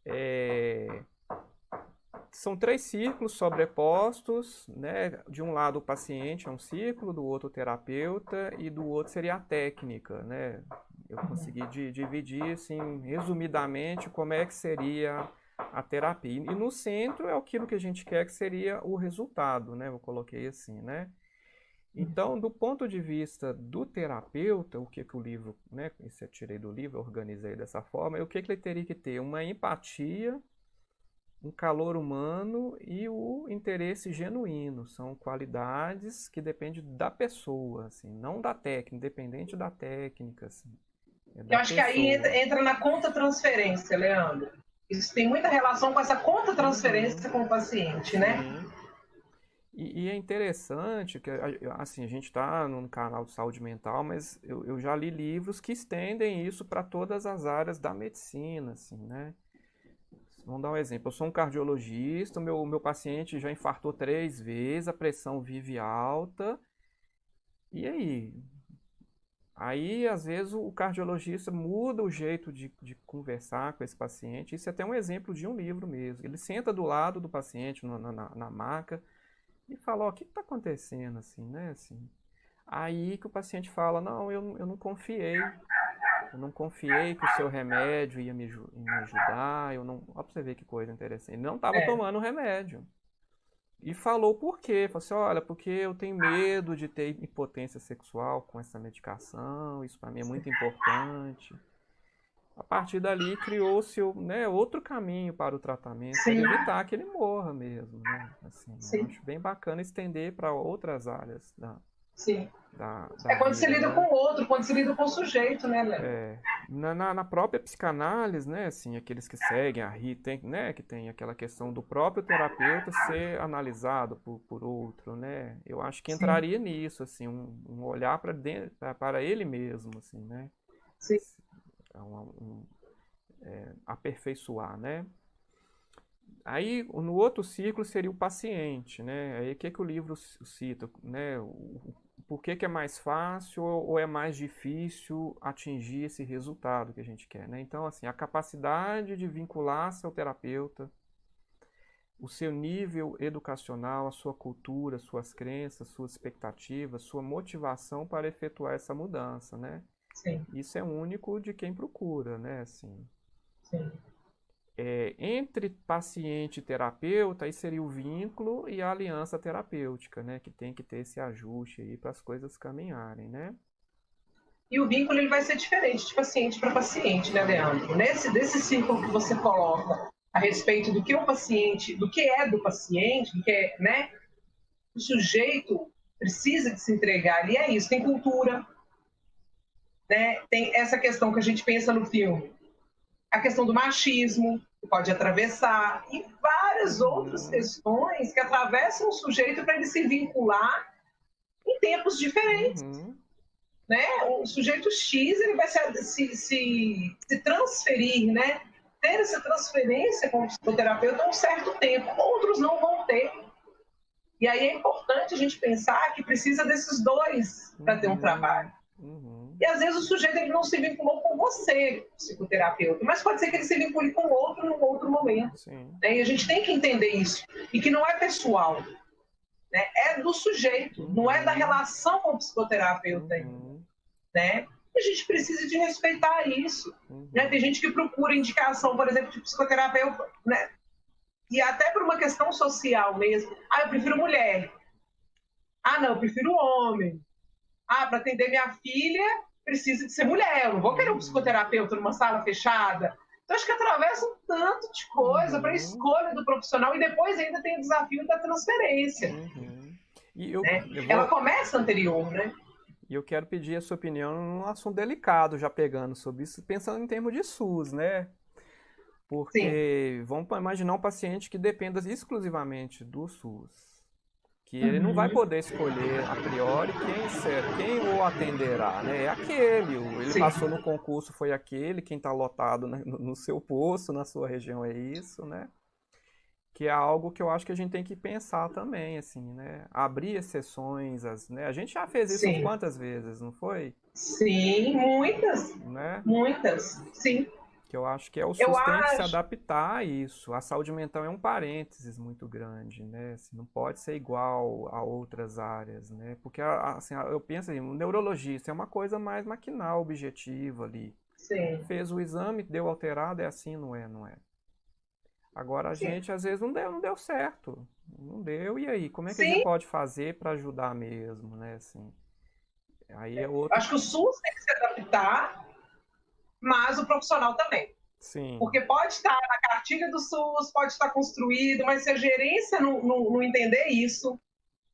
é, São três círculos sobrepostos, né? De um lado o paciente é um círculo, do outro o terapeuta e do outro seria a técnica, né? Eu consegui dividir, assim, resumidamente, como é que seria a terapia. E no centro é aquilo que a gente quer que seria o resultado, né? Eu coloquei assim, né? Então, do ponto de vista do terapeuta, o que que o livro, né, isso eu tirei do livro, eu organizei dessa forma, o que que ele teria que ter? Uma empatia, um calor humano e o interesse genuíno. São qualidades que dependem da pessoa, assim, não da técnica, independente da técnica, assim, é Eu da acho que aí entra, pessoa. entra na conta-transferência, Leandro. Isso tem muita relação com essa Uhum, conta-transferência com o paciente, né? sim. E é interessante que, assim, a gente está num canal de saúde mental, mas eu já li livros que estendem isso para todas as áreas da medicina, assim, né? Vamos dar um exemplo. Eu sou um cardiologista, o meu paciente já infartou 3 vezes, a pressão vive alta. E aí? Aí, às vezes, o cardiologista muda o jeito de conversar com esse paciente. Isso é até um exemplo de um livro mesmo. Ele senta do lado do paciente na maca e fala, ó, o que está acontecendo, assim, né, assim. Aí que o paciente fala, não, eu não confiei. Eu não confiei que o seu remédio ia me ajudar. Eu não... Ó, pra você ver que coisa interessante. Ele não estava É, tomando o remédio. E falou por quê. Falou assim, olha, porque eu tenho medo de ter impotência sexual com essa medicação. Isso para mim é muito importante. A partir dali criou-se, né, outro caminho para o tratamento, para sim, evitar que ele morra mesmo, né? Assim, eu sim, acho bem bacana estender para outras áreas sim. da É quando você vida, lida com né? o outro, quando você lida com o sujeito, né, Léo? É, na própria psicanálise, né, assim, aqueles que seguem a RITA, né, que tem aquela questão do próprio terapeuta ser analisado por outro, né? Eu acho que Sim, entraria nisso, assim, um olhar para dentro, para ele mesmo, assim, né? sim. Aperfeiçoar, né? Aí, no outro ciclo seria o paciente, né? Aí, o que que o livro cita, né? Por que que é mais fácil ou é mais difícil atingir esse resultado que a gente quer, né? Então, assim, a capacidade de vincular-se ao terapeuta, o seu nível educacional, a sua cultura, suas crenças, suas expectativas, sua motivação para efetuar essa mudança, né? Sim, Isso é único de quem procura, né? Assim, sim. entre paciente e terapeuta, aí seria o vínculo e a aliança terapêutica, né? Que tem que ter esse ajuste aí para as coisas caminharem, né? E o vínculo ele vai ser diferente de paciente para paciente, né, Leandro? Desse círculo que você coloca a respeito do que o paciente, do que é do paciente, do que é, né? O sujeito precisa de se entregar ali, é isso. Tem cultura, né? Tem essa questão que a gente pensa no filme, a questão do machismo, que pode atravessar, e várias outras Uhum, questões que atravessam o sujeito para ele se vincular em tempos diferentes. uhum, Né? O sujeito X ele vai se transferir, né? Ter essa transferência com o psicoterapeuta um certo tempo, outros não vão ter. E aí é importante a gente pensar que precisa desses dois para ter um trabalho. uhum, uhum, E às vezes o sujeito ele não se vinculou com você, psicoterapeuta, mas pode ser que ele se vincule com outro num outro momento. sim, Né? E a gente tem que entender isso. E que não é pessoal, né? É do sujeito, não é da uhum, relação com o psicoterapeuta ainda. uhum, Né? E a gente precisa de respeitar isso. Né? Tem uhum, gente que procura indicação, por exemplo, de psicoterapeuta, né? E até por uma questão social mesmo. Ah, eu prefiro mulher. Ah, não, eu prefiro homem. Ah, para atender minha filha, precisa de ser mulher. Eu não vou querer um uhum, psicoterapeuta numa sala fechada. Então, acho que atravessa um tanto de coisa para a uhum, escolha do profissional e depois ainda tem o desafio da transferência. uhum. E eu, Né? eu Ela vou, começa anterior, né? e eu quero pedir a sua opinião num assunto delicado, já pegando sobre isso, pensando em termos de SUS, né? Sim. Porque vamos imaginar um paciente que dependa exclusivamente do SUS, que ele não vai Uhum. poder escolher a priori quem o atenderá, né? É aquele, ele Sim. passou no concurso, foi aquele, quem está lotado, né, no seu posto, na sua região é isso, né? Que é algo que eu acho que a gente tem que pensar também, assim, né? Abrir exceções, né? A gente já fez isso Sim. quantas vezes, não foi? Sim, muitas, Né? muitas, sim. Que eu acho que o Eu SUS tem que se acho, adaptar a isso. A saúde mental é um parênteses muito grande, né? Assim, não pode ser igual a outras áreas, né? Porque assim, eu penso assim, o neurologista é uma coisa mais maquinal, objetiva ali. sim, Fez o exame, deu alterado, é assim, não é, não é. Agora a sim, gente às vezes não deu certo. Não deu, e aí? Como é que a gente sim. pode fazer para ajudar mesmo, né? Assim, aí é outro. Acho que o SUS tem que se adaptar, mas o profissional também. Sim. Porque pode estar na cartilha do SUS, pode estar construído, mas se a gerência não entender isso,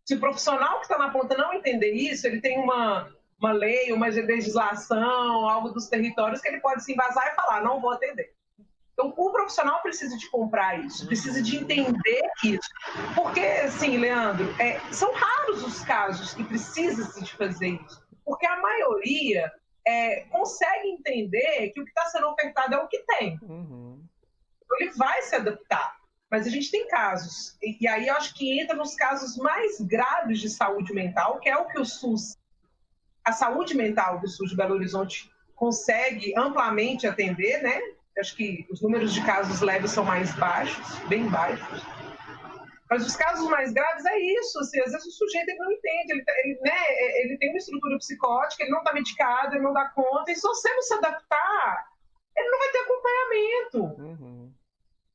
se o profissional que está na ponta não entender isso, ele tem uma lei, uma legislação, algo dos territórios que ele pode se embasar e falar, não vou atender. Então, o profissional precisa de comprar isso, precisa de Uhum. entender isso. Porque, assim, Leandro, são raros os casos que precisa-se de fazer isso. Porque a maioria consegue entender que o que está sendo ofertado é o que tem. Uhum. Então, ele vai se adaptar. Mas a gente tem casos, e aí eu acho que entra nos casos mais graves de saúde mental, que é o que o SUS a saúde mental do SUS de Belo Horizonte consegue amplamente atender, né? Acho que os números de casos leves são mais baixos, bem baixos. Mas os casos mais graves é isso, assim, às vezes o sujeito ele não entende, ele tem uma estrutura psicótica, ele não está medicado, ele não dá conta, e se você não se adaptar, ele não vai ter acompanhamento. Uhum.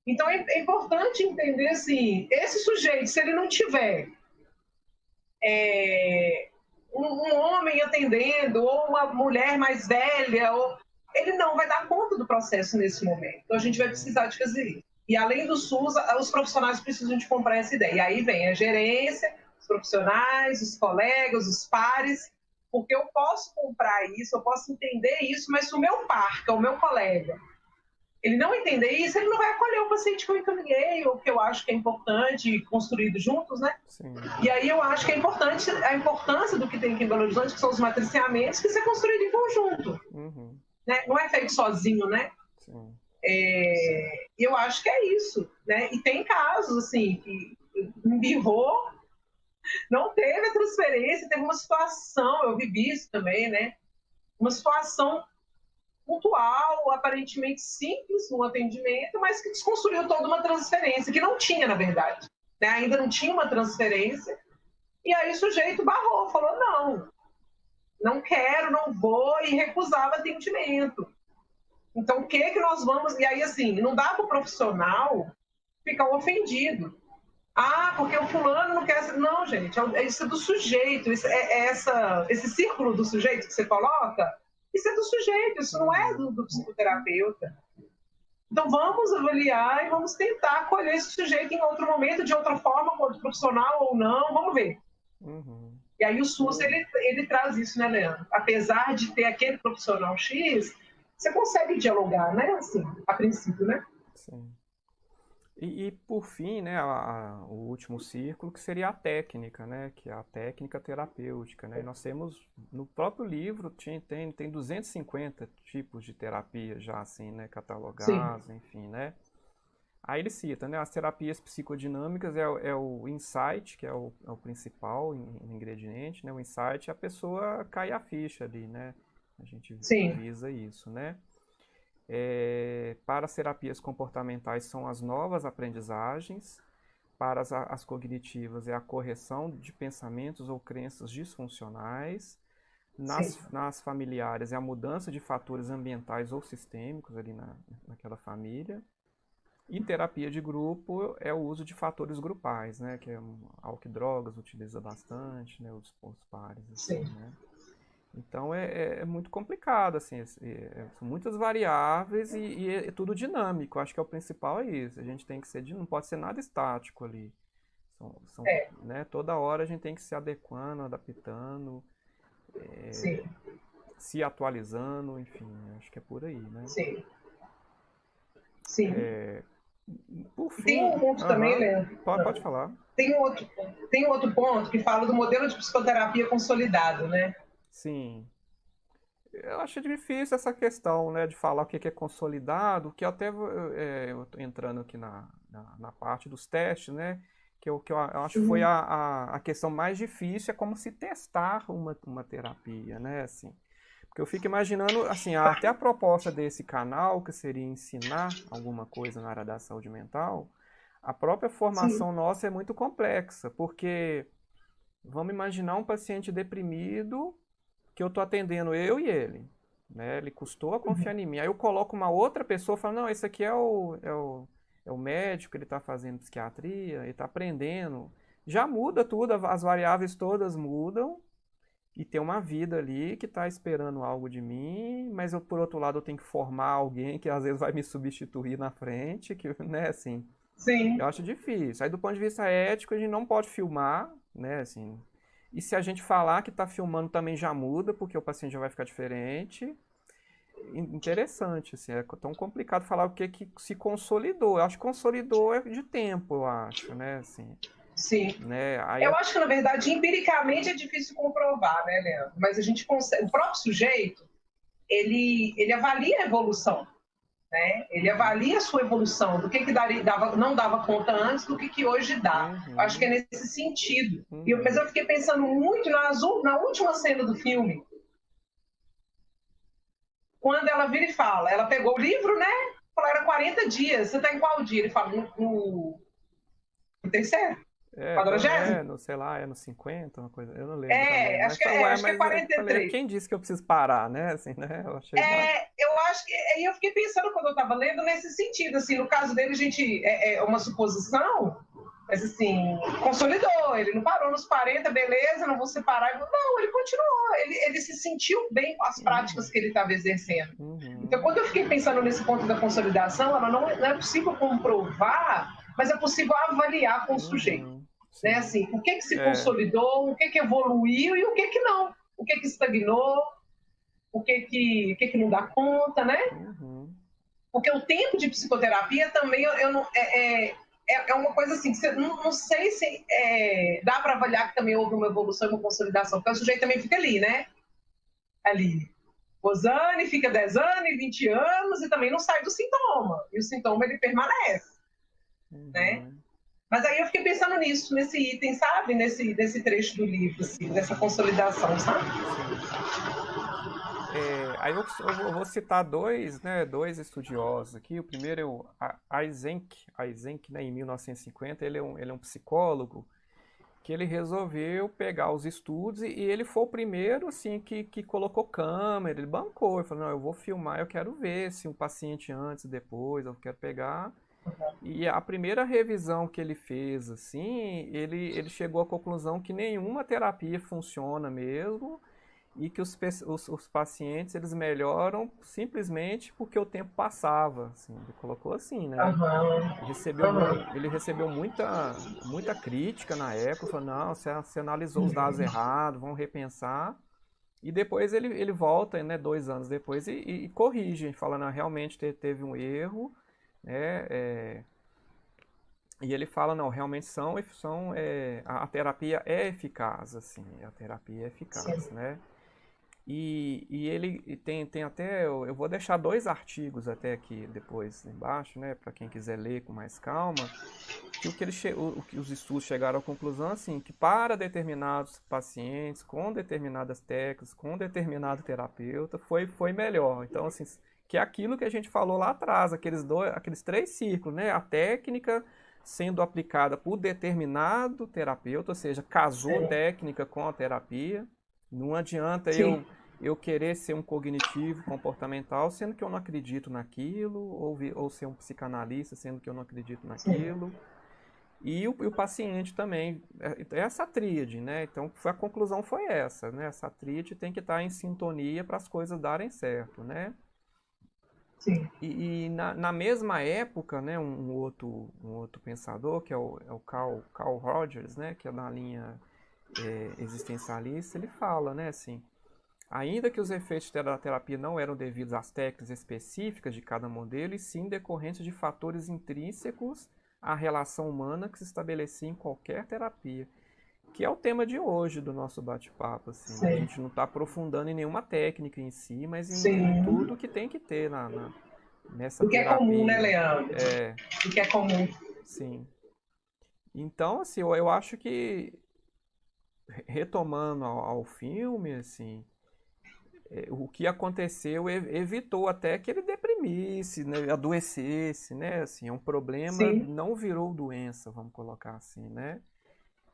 Então é importante entender, assim, esse sujeito, se ele não tiver um homem atendendo, ou uma mulher mais velha, ele não vai dar conta do processo nesse momento. Então a gente vai precisar de fazer isso. E além do SUS, os profissionais precisam de comprar essa ideia. E aí vem a gerência, os profissionais, os colegas, os pares, porque eu posso comprar isso, eu posso entender isso, mas se o meu par, que é o meu colega, ele não entender isso, ele não vai acolher o paciente que eu encaminhei, ou que eu acho que é importante, construído juntos, né? Sim. E aí eu acho que é importante a importância do que tem aqui em Belo Horizonte, que são os matriciamentos, que isso é construído em conjunto. Uhum. Né? Não é feito sozinho, né? Sim. Eu acho que é isso, né? E tem casos, assim, que embirrou, não teve a transferência, teve uma situação, eu vivi isso também, né? Uma situação pontual, aparentemente simples no atendimento, mas que desconstruiu toda uma transferência, que não tinha, na verdade. Né? Ainda não tinha uma transferência. E aí o sujeito barrou, falou, não quero, não vou, e recusava atendimento. Então, o que nós vamos... E aí, assim, não dá para o profissional ficar ofendido. Ah, porque o fulano não quer... Não, gente, isso é do sujeito, esse círculo do sujeito que você coloca, isso é do sujeito, isso não é do psicoterapeuta. Então, vamos avaliar e vamos tentar acolher esse sujeito em outro momento, de outra forma, com outro profissional ou não, vamos ver. Uhum. E aí o SUS, ele traz isso, né, Leandro? Apesar de ter aquele profissional X, você consegue dialogar, né, assim, a princípio, né? Sim. E por fim, né, o último círculo, que seria a técnica, né, que é a técnica terapêutica, né, e nós temos, no próprio livro, tem 250 tipos de terapia já, assim, né, catalogados, sim, enfim, né. Aí ele cita, né, as terapias psicodinâmicas é o insight, que é o principal ingrediente, né, o insight é a pessoa cair a ficha ali, né, a gente visa isso, né. Para as terapias comportamentais são as novas aprendizagens, para as cognitivas é a correção de pensamentos ou crenças disfuncionais, nas familiares é a mudança de fatores ambientais ou sistêmicos ali naquela família, e terapia de grupo é o uso de fatores grupais, né, que é algo que drogas utiliza bastante, né, os pares, assim, né. Então é muito complicado, assim, são muitas variáveis e é tudo dinâmico. Acho que é o principal é isso. A gente tem que ser, não pode ser nada estático ali. Né, toda hora a gente tem que se adequando, adaptando, se atualizando, enfim, acho que é por aí, né? Sim. Por fim, tem um ponto também, Leandro. Pode falar. Tem um outro ponto que fala do modelo de psicoterapia consolidado, né? Sim. Eu acho difícil essa questão, né, de falar o que é consolidado, que eu até eu tô entrando aqui na parte dos testes, né, que eu acho que foi a questão mais difícil, é como se testar uma terapia, né, assim. Porque eu fico imaginando, assim, até a proposta desse canal, que seria ensinar alguma coisa na área da saúde mental, a própria formação nossa é muito complexa, porque vamos imaginar um paciente deprimido que eu estou atendendo eu e ele, né? Ele custou a confiar em mim. Aí eu coloco uma outra pessoa e falo, não, esse aqui é o médico, ele está fazendo psiquiatria, ele está aprendendo. Já muda tudo, as variáveis todas mudam e tem uma vida ali que está esperando algo de mim, mas eu, por outro lado, eu tenho que formar alguém que às vezes vai me substituir na frente, que, né, assim. Sim. Eu acho difícil. Aí do ponto de vista ético, a gente não pode filmar, né, assim. E se a gente falar que está filmando também já muda, porque o paciente já vai ficar diferente. Interessante, assim, é tão complicado falar o que se consolidou. Eu acho que consolidou é de tempo, eu acho, né, assim. Sim. Né? Aí eu acho que, na verdade, empiricamente é difícil comprovar, né, Leandro? Mas a gente consegue... O próprio sujeito, ele avalia a evolução, né? Ele avalia a sua evolução, do que não dava conta antes, do que hoje dá. Acho que é nesse sentido. Mas eu fiquei pensando muito na última cena do filme, quando ela vira e fala, ela pegou o livro, né? Falou, era 40 dias, você tá em qual dia? Ele fala, no terceiro, 40º? No, sei lá, no 50, uma coisa, eu não lembro também. Acho Mas que falei, ué, acho que é mas eu falei, 43. quem disse que eu preciso parar, né? Assim, né? Eu achei bacana. Eu acho que. Aí eu fiquei pensando quando eu estava lendo nesse sentido. Assim, no caso dele, a gente. É uma suposição, mas assim, consolidou. Ele não parou nos 40, beleza, não vou separar. Não, ele continuou. Ele se sentiu bem com as práticas que ele estava exercendo. Então, quando eu fiquei pensando nesse ponto da consolidação, ela não é possível comprovar, mas é possível avaliar com o sujeito. Né? Assim, o que se consolidou, o que evoluiu e o que não. O que estagnou, o que não dá conta, né? Porque o tempo de psicoterapia também eu não, é uma coisa assim, que não sei se dá para avaliar que também houve uma evolução e uma consolidação, porque o sujeito também fica ali, né? Ali. Rosane fica 10 anos, 20 anos e também não sai do sintoma. E o sintoma ele permanece, né? Mas aí eu fiquei pensando nisso, nesse item, sabe? Nesse trecho do livro, assim, dessa consolidação, sabe? Aí eu vou citar dois estudiosos aqui. O primeiro é o Eysenck, né, em 1950, ele é um psicólogo que ele resolveu pegar os estudos e ele foi o primeiro assim, que colocou câmera, ele bancou, ele falou, não, eu vou filmar, eu quero ver se um paciente antes, depois, eu quero pegar. E a primeira revisão que ele fez, assim, ele chegou à conclusão que nenhuma terapia funciona mesmo, e que os pacientes eles melhoram simplesmente porque o tempo passava, assim, ele colocou assim, né? Ele recebeu muita crítica na época, falou, não, você analisou os dados errados, vamos repensar. E depois ele volta, né, 2 anos depois, e corrige, falando, realmente teve um erro, né? E ele fala, não, realmente a terapia é eficaz, assim, a terapia é eficaz, né? E ele tem até, eu vou deixar 2 artigos até aqui depois embaixo, né, para quem quiser ler com mais calma, que que os estudos chegaram à conclusão assim, que para determinados pacientes, com determinadas técnicas, com determinado terapeuta, foi melhor. Então, assim, que é aquilo que a gente falou lá atrás, aqueles 3 ciclos, né, a técnica sendo aplicada por determinado terapeuta, ou seja, casou técnica com a terapia. Não adianta eu querer ser um cognitivo comportamental, sendo que eu não acredito naquilo, ou ser um psicanalista, sendo que eu não acredito naquilo. E o paciente também, essa tríade, né? Então a conclusão foi essa, né? Essa tríade tem que estar em sintonia para as coisas darem certo, né? Sim. E na mesma época, né, um outro pensador, que é o Carl Rogers, né, que é da linha existencialista, ele fala, né, assim, ainda que os efeitos da terapia não eram devidos às técnicas específicas de cada modelo, e sim decorrentes de fatores intrínsecos à relação humana que se estabelecia em qualquer terapia. Que é o tema de hoje do nosso bate-papo, assim, né? A gente não está aprofundando em nenhuma técnica em si, mas em tudo que tem que ter nessa terapia. O que é comum, né, Leandro? O que é comum. Sim. Então, assim, eu acho que, retomando ao filme, assim, o que aconteceu evitou até que ele deprimisse, né, adoecesse, né? Assim, é um problema, não virou doença, vamos colocar assim, né?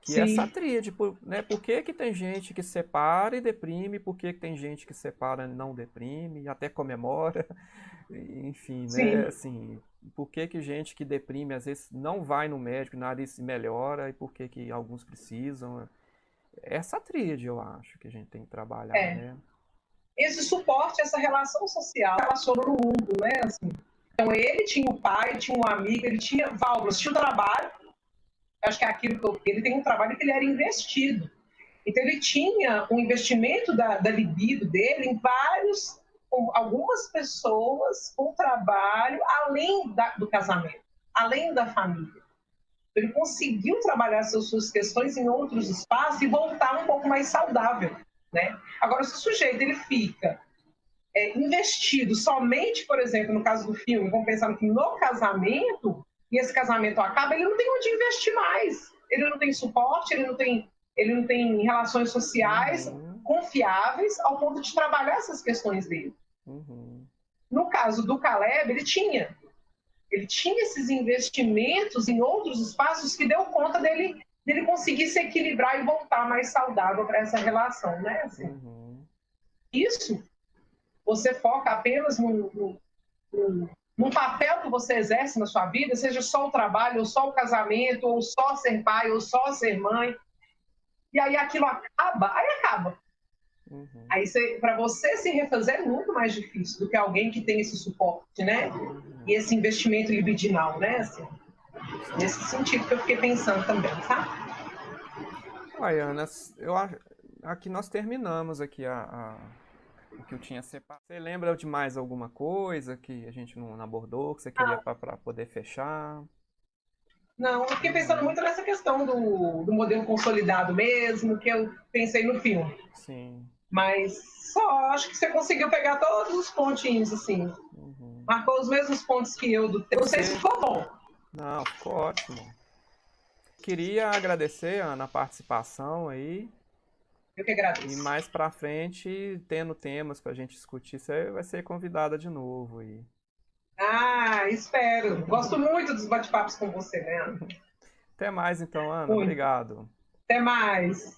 Que é essa tríade, né? Por que tem gente que separa e deprime, por que tem gente que separa e não deprime, até comemora, enfim, né? Assim, por que gente que deprime às vezes não vai no médico, nada se melhora, e por que alguns precisam? Essa tríade, eu acho, que a gente tem que trabalhar, né? Esse suporte, essa relação social, passou no mundo, né? Assim, então ele tinha o pai, tinha um amigo, ele tinha válvulas, tinha o trabalho. Acho que é aquilo que ele tem um trabalho que ele era investido. Então ele tinha um investimento da libido dele em algumas pessoas com trabalho além do casamento, além da família. Ele conseguiu trabalhar suas questões em outros espaços e voltar um pouco mais saudável, né? Agora, se o sujeito ele fica investido somente, por exemplo, no caso do filme, vamos pensar que no casamento, e esse casamento acaba, ele não tem onde investir mais. Ele não tem suporte, ele não tem relações sociais confiáveis ao ponto de trabalhar essas questões dele. No caso do Caleb, ele tinha esses investimentos em outros espaços que deu conta dele conseguir se equilibrar e voltar mais saudável para essa relação, né? Assim, isso, você foca apenas no papel que você exerce na sua vida, seja só o trabalho, ou só o casamento, ou só ser pai, ou só ser mãe, e aí aquilo acaba. Aí, para você se refazer é muito mais difícil do que alguém que tem esse suporte, né? E esse investimento libidinal, né? Assim, nesse sentido que eu fiquei pensando também, sabe? Uai, Ana, aqui nós terminamos aqui o que eu tinha separado. Você lembra de mais alguma coisa que a gente não abordou, que você queria para poder fechar? Não, eu fiquei pensando muito nessa questão do modelo consolidado mesmo, que eu pensei no filme. Sim. Mas só acho que você conseguiu pegar todos os pontinhos, assim. Marcou os mesmos pontos que eu do teu. Não sei se ficou bom. Não, ficou ótimo. Queria agradecer, Ana, a participação aí. Eu que agradeço. E mais pra frente, tendo temas pra gente discutir, você vai ser convidada de novo aí. Ah, espero. Gosto muito dos bate-papos com você, né? Até mais então, Ana. Muito. Obrigado. Até mais.